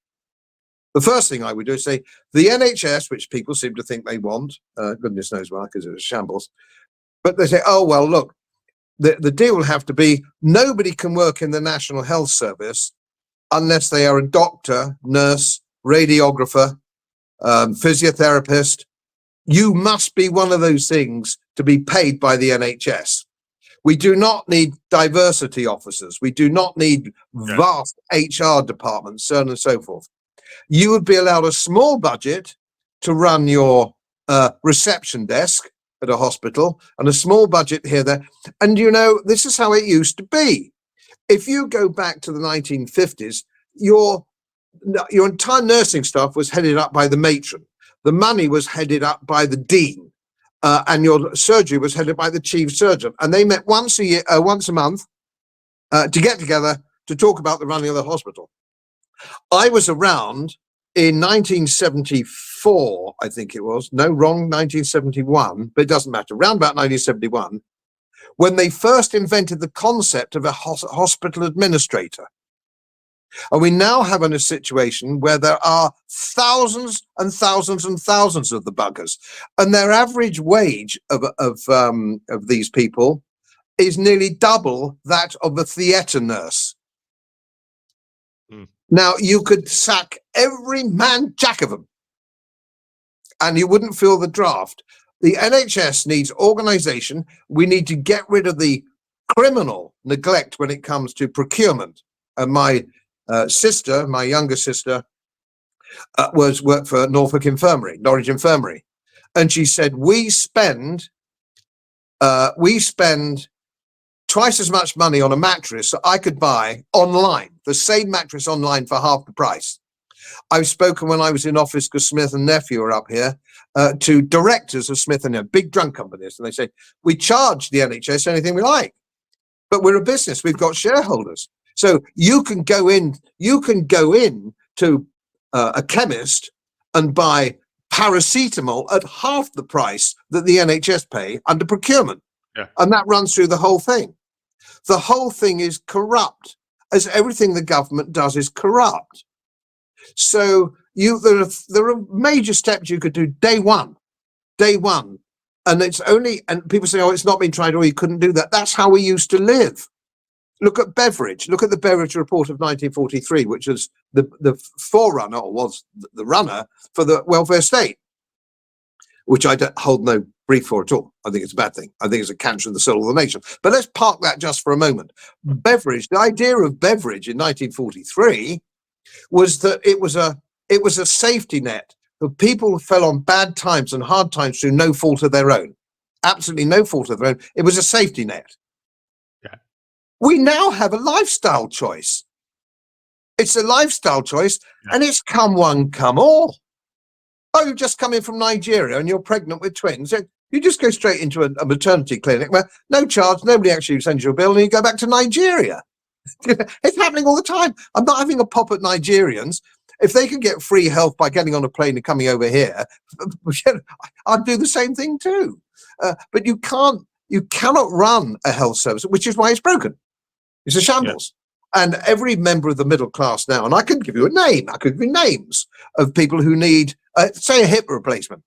The first thing I would do is say the NHS, which people seem to think they want, goodness knows why, because it was shambles. But they say, oh well, look, the deal will have to be nobody can work in the National Health Service unless they are a doctor, nurse, radiographer, physiotherapist. You must be one of those things to be paid by the NHS. We do not need diversity officers. We do not need vast HR departments, so on and so forth. You would be allowed a small budget to run your reception desk at a hospital and a small budget here, there. And, this is how it used to be. If you go back to the 1950s, your entire nursing staff was headed up by the matron. The money was headed up by the dean, and your surgery was headed by the chief surgeon. And they met once a month to get together to talk about the running of the hospital. I was around in 1974, I think it was. No, wrong, 1971, but it doesn't matter. Around about 1971, when they first invented the concept of a hospital administrator. And we now have a situation where there are thousands and thousands and thousands of the buggers, and their average wage of these people is nearly double that of a theatre nurse. Now, you could sack every man jack of them, and you wouldn't feel the draft. The NHS needs organisation. We need to get rid of the criminal neglect when it comes to procurement. And my younger sister, worked for Norwich Infirmary, and she said we spend twice as much money on a mattress that I could buy online, the same mattress online for half the price. I've spoken when I was in office because Smith and Nephew are up here to directors of Smith and Nephew, big drug companies, and they say we charge the NHS anything we like, but we're a business, we've got shareholders. So you can go in to a chemist and buy paracetamol at half the price that the NHS pay under procurement. Yeah. And that runs through the whole thing. The whole thing is corrupt, as everything the government does is corrupt. So there are major steps you could do day one. And and people say, oh, it's not been tried, or you couldn't do that. That's how we used to live. Look at Beveridge. Look at the Beveridge Report of 1943, which was the forerunner, or was the runner for the welfare state, which I don't hold no brief for at all. I think it's a bad thing. I think it's a cancer in the soul of the nation. But let's park that just for a moment. Beveridge, the idea of Beveridge in 1943 was that it was a safety net for people who fell on bad times and hard times through no fault of their own. Absolutely no fault of their own. It was a safety net. We now have a lifestyle choice. It's a lifestyle choice, and it's come one, come all. Oh, you've just come in from Nigeria and you're pregnant with twins. You just go straight into a maternity clinic where no charge, nobody actually sends you a bill, and you go back to Nigeria. It's happening all the time. I'm not having a pop at Nigerians. If they can get free health by getting on a plane and coming over here, I'd do the same thing too. But you cannot run a health service, which is why it's broken. It's a shambles. Yeah. And every member of the middle class now, and I could give you a name, I could give you names of people who need, say, a hip replacement.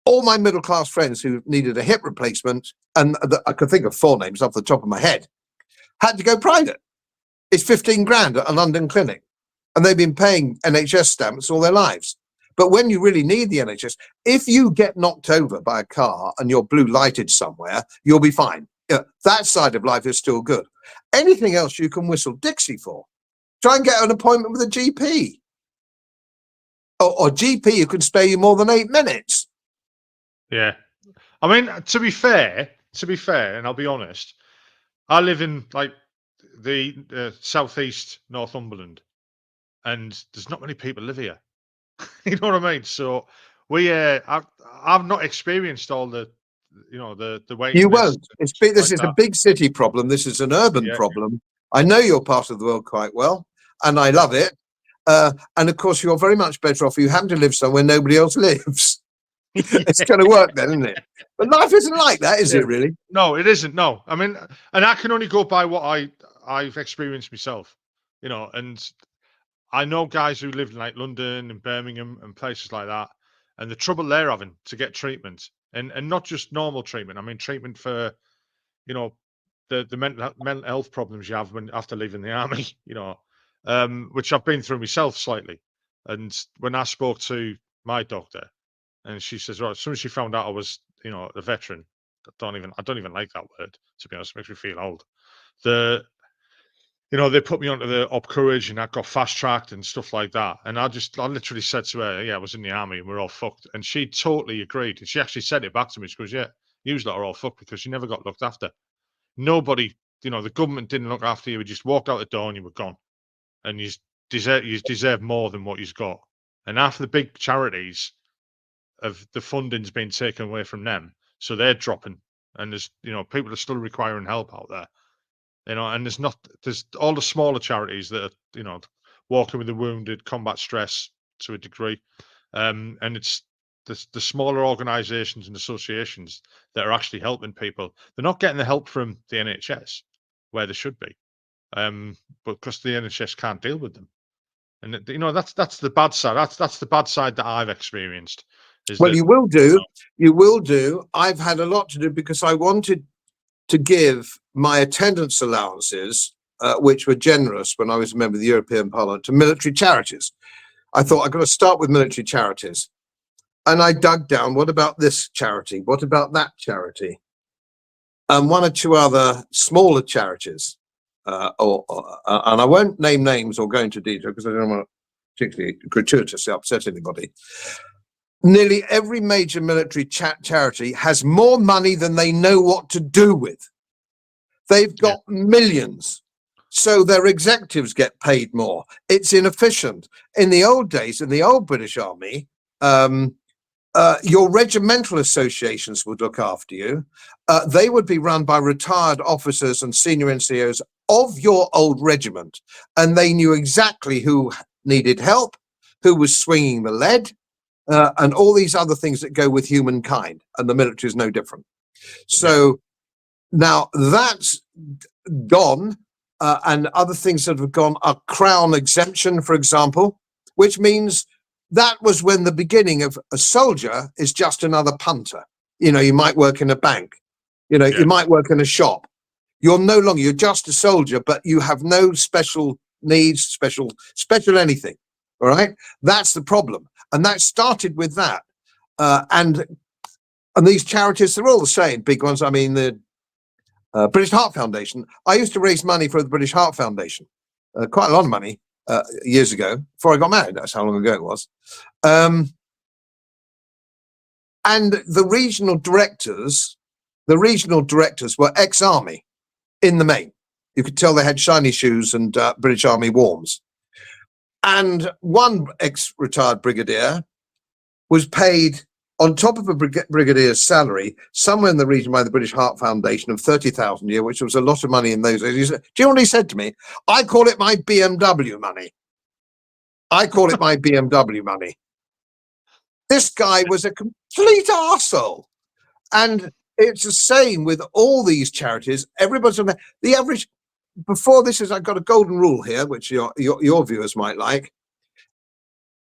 All my middle class friends who needed a hip replacement, and I could think of 4 names off the top of my head, had to go private. It's 15 grand at a London clinic, and they've been paying NHS stamps all their lives. But when you really need the NHS, if you get knocked over by a car and you're blue lighted somewhere, you'll be fine. That side of life is still good. Anything else you can whistle Dixie for. Try and get an appointment with a GP. Or GP who can spare you more than 8 minutes. Yeah. I mean, to be fair, and I'll be honest, I live in like the southeast Northumberland, and there's not many people live here. You know what I mean? So I've not experienced all the, the waiting. You won't. This is a big city problem. This is an urban problem. I know your part of the world quite well, and I love it. And of course, you're very much better off if you happen to live somewhere nobody else lives. It's going to work then, isn't it? But life isn't like that, is it really? No, it isn't. No. I mean, and I can only go by what I've experienced myself, and I know guys who live in like London and Birmingham and places like that, and the trouble they're having to get treatment, and not just normal treatment. I mean, treatment for, the mental health problems you have after leaving the army, which I've been through myself slightly. And when I spoke to my doctor, and she says, well, as soon as she found out I was, a veteran, I don't even like that word, to be honest. It makes me feel old. They put me onto the Op Courage, and I got fast tracked and stuff like that. And I literally said to her, yeah, I was in the army and we're all fucked. And she totally agreed. And she actually said it back to me. She goes, yeah, you lot are all fucked because you never got looked after. Nobody, the government didn't look after you. We just walked out the door and you were gone. And you deserve more than what you've got. And after the big charities, of the funding's been taken away from them, so they're dropping, and there's people are still requiring help out there, and there's all the smaller charities that are walking with the wounded, combat stress to a degree, and it's the smaller organizations and associations that are actually helping people. They're not getting the help from the NHS where they should be, but because the NHS can't deal with them, and that's the bad side. That's the bad side that I've experienced. Well, you will do. You will do. I've had a lot to do because I wanted to give my attendance allowances, which were generous when I was a member of the European Parliament, to military charities. I thought I'm going to start with military charities. And I dug down, what about this charity? What about that charity? And 1 or 2 other smaller charities. And I won't name names or go into detail because I don't want to particularly gratuitously upset anybody. Nearly every major military charity has more money than they know what to do with. They've got millions, so their executives get paid more. It's inefficient. In the old days, in the old British Army, your regimental associations would look after you. They would be run by retired officers and senior NCOs of your old regiment, and they knew exactly who needed help, who was swinging the lead, and all these other things that go with humankind, and the military is no different. So now that's gone, and other things that have gone are crown exemption, for example, which means that was when the beginning of a soldier is just another punter. You might work in a bank, you might work in a shop. You're no longer, you're just a soldier, but you have no special needs, special anything. All right, that's the problem. And that started with that. And these charities, they're all the same, big ones. I mean, the British Heart Foundation. I used to raise money for the British Heart Foundation, quite a lot of money years ago, before I got married. That's how long ago it was. And the regional directors were ex-army in the main. You could tell they had shiny shoes and British Army warms. And one ex-retired brigadier was paid on top of a brigadier's salary, somewhere in the region by the British Heart Foundation of 30,000 a year, which was a lot of money in those days. Do you know what he said to me? I call it my BMW money. I call it my BMW money. This guy was a complete arsehole. And it's the same with all these charities. Everybody's on the average. Before this is, I've got a golden rule here, which your viewers might like.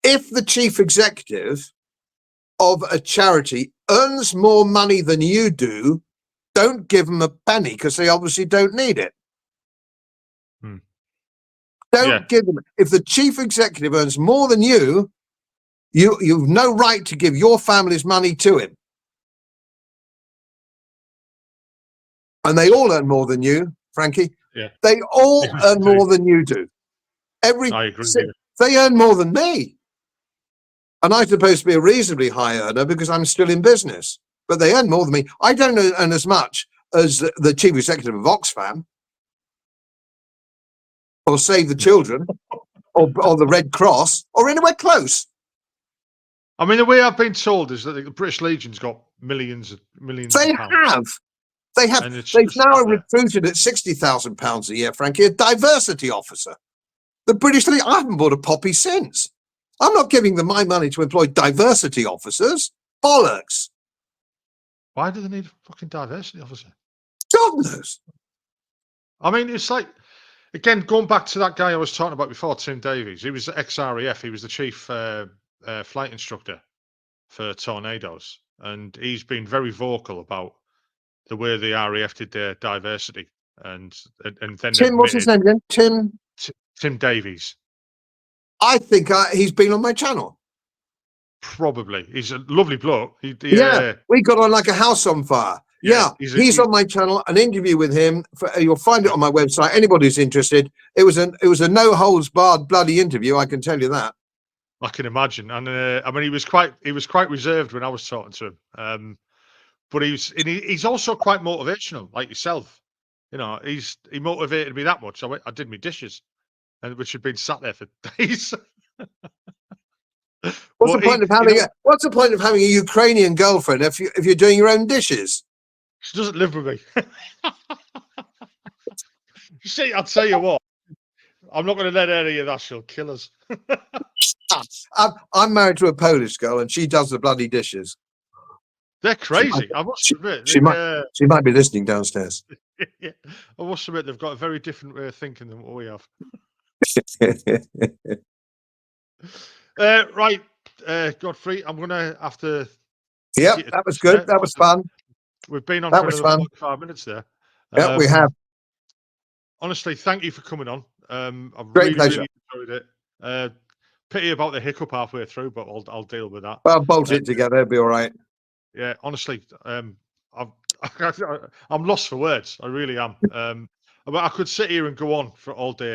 If the chief executive of a charity earns more money than you do, don't give them a penny, because they obviously don't need it. Don't give them. If the chief executive earns more than you've no right to give your family's money to him. And they all earn more than you, Frankie. Yeah. They all earn more than you do. I agree with you. They earn more than me. And I'm supposed to be a reasonably high earner because I'm still in business. But they earn more than me. I don't earn as much as the chief executive of Oxfam, or Save the Children, or the Red Cross, or anywhere close. I mean, the way I've been told is that the British Legion's got millions of pounds. They have. They've now recruited at £60,000 a year, Frankie, a diversity officer. The British Legion, I haven't bought a poppy since. I'm not giving them my money to employ diversity officers. Bollocks. Why do they need a fucking diversity officer? God knows. I mean, it's like, again, going back to that guy I was talking about before, Tim Davies. He was ex-RAF. He was the chief flight instructor for Tornadoes. And he's been very vocal about the way the RAF did their diversity. And then Tim, what's his name again? Tim Davies. I think he's been on my channel. Probably. He's a lovely bloke. Yeah, we got on like a house on fire. Yeah, he's on my channel. An interview with him. You'll find it on my website. Anybody who's interested. It was a no holds barred bloody interview. I can tell you that. I can imagine. And I mean, he was quite reserved when I was talking to him. But he's also quite motivational, like yourself. You know, he motivated me that much. I did my dishes, and which had been sat there for days. What's the point of having a Ukrainian girlfriend if you're doing your own dishes? She doesn't live with me. See, I'll tell you what. I'm not going to let any of that. She'll kill us. I'm married to a Polish girl, and she does the bloody dishes. They're crazy. I must admit. She might be listening downstairs. Yeah, I must admit they've got a very different way of thinking than what we have. Right, Godfrey, I'm going to have to. Yep, that was good. That was fun. We've been on for another 45 minutes there. Yeah, we have. Honestly, thank you for coming on. I've Great pleasure. Really enjoyed it. Pity about the hiccup halfway through, but I'll deal with that. Well, bolt it together, it'll be all right. Yeah, honestly, I'm lost for words. I really am. I could sit here and go on for all day.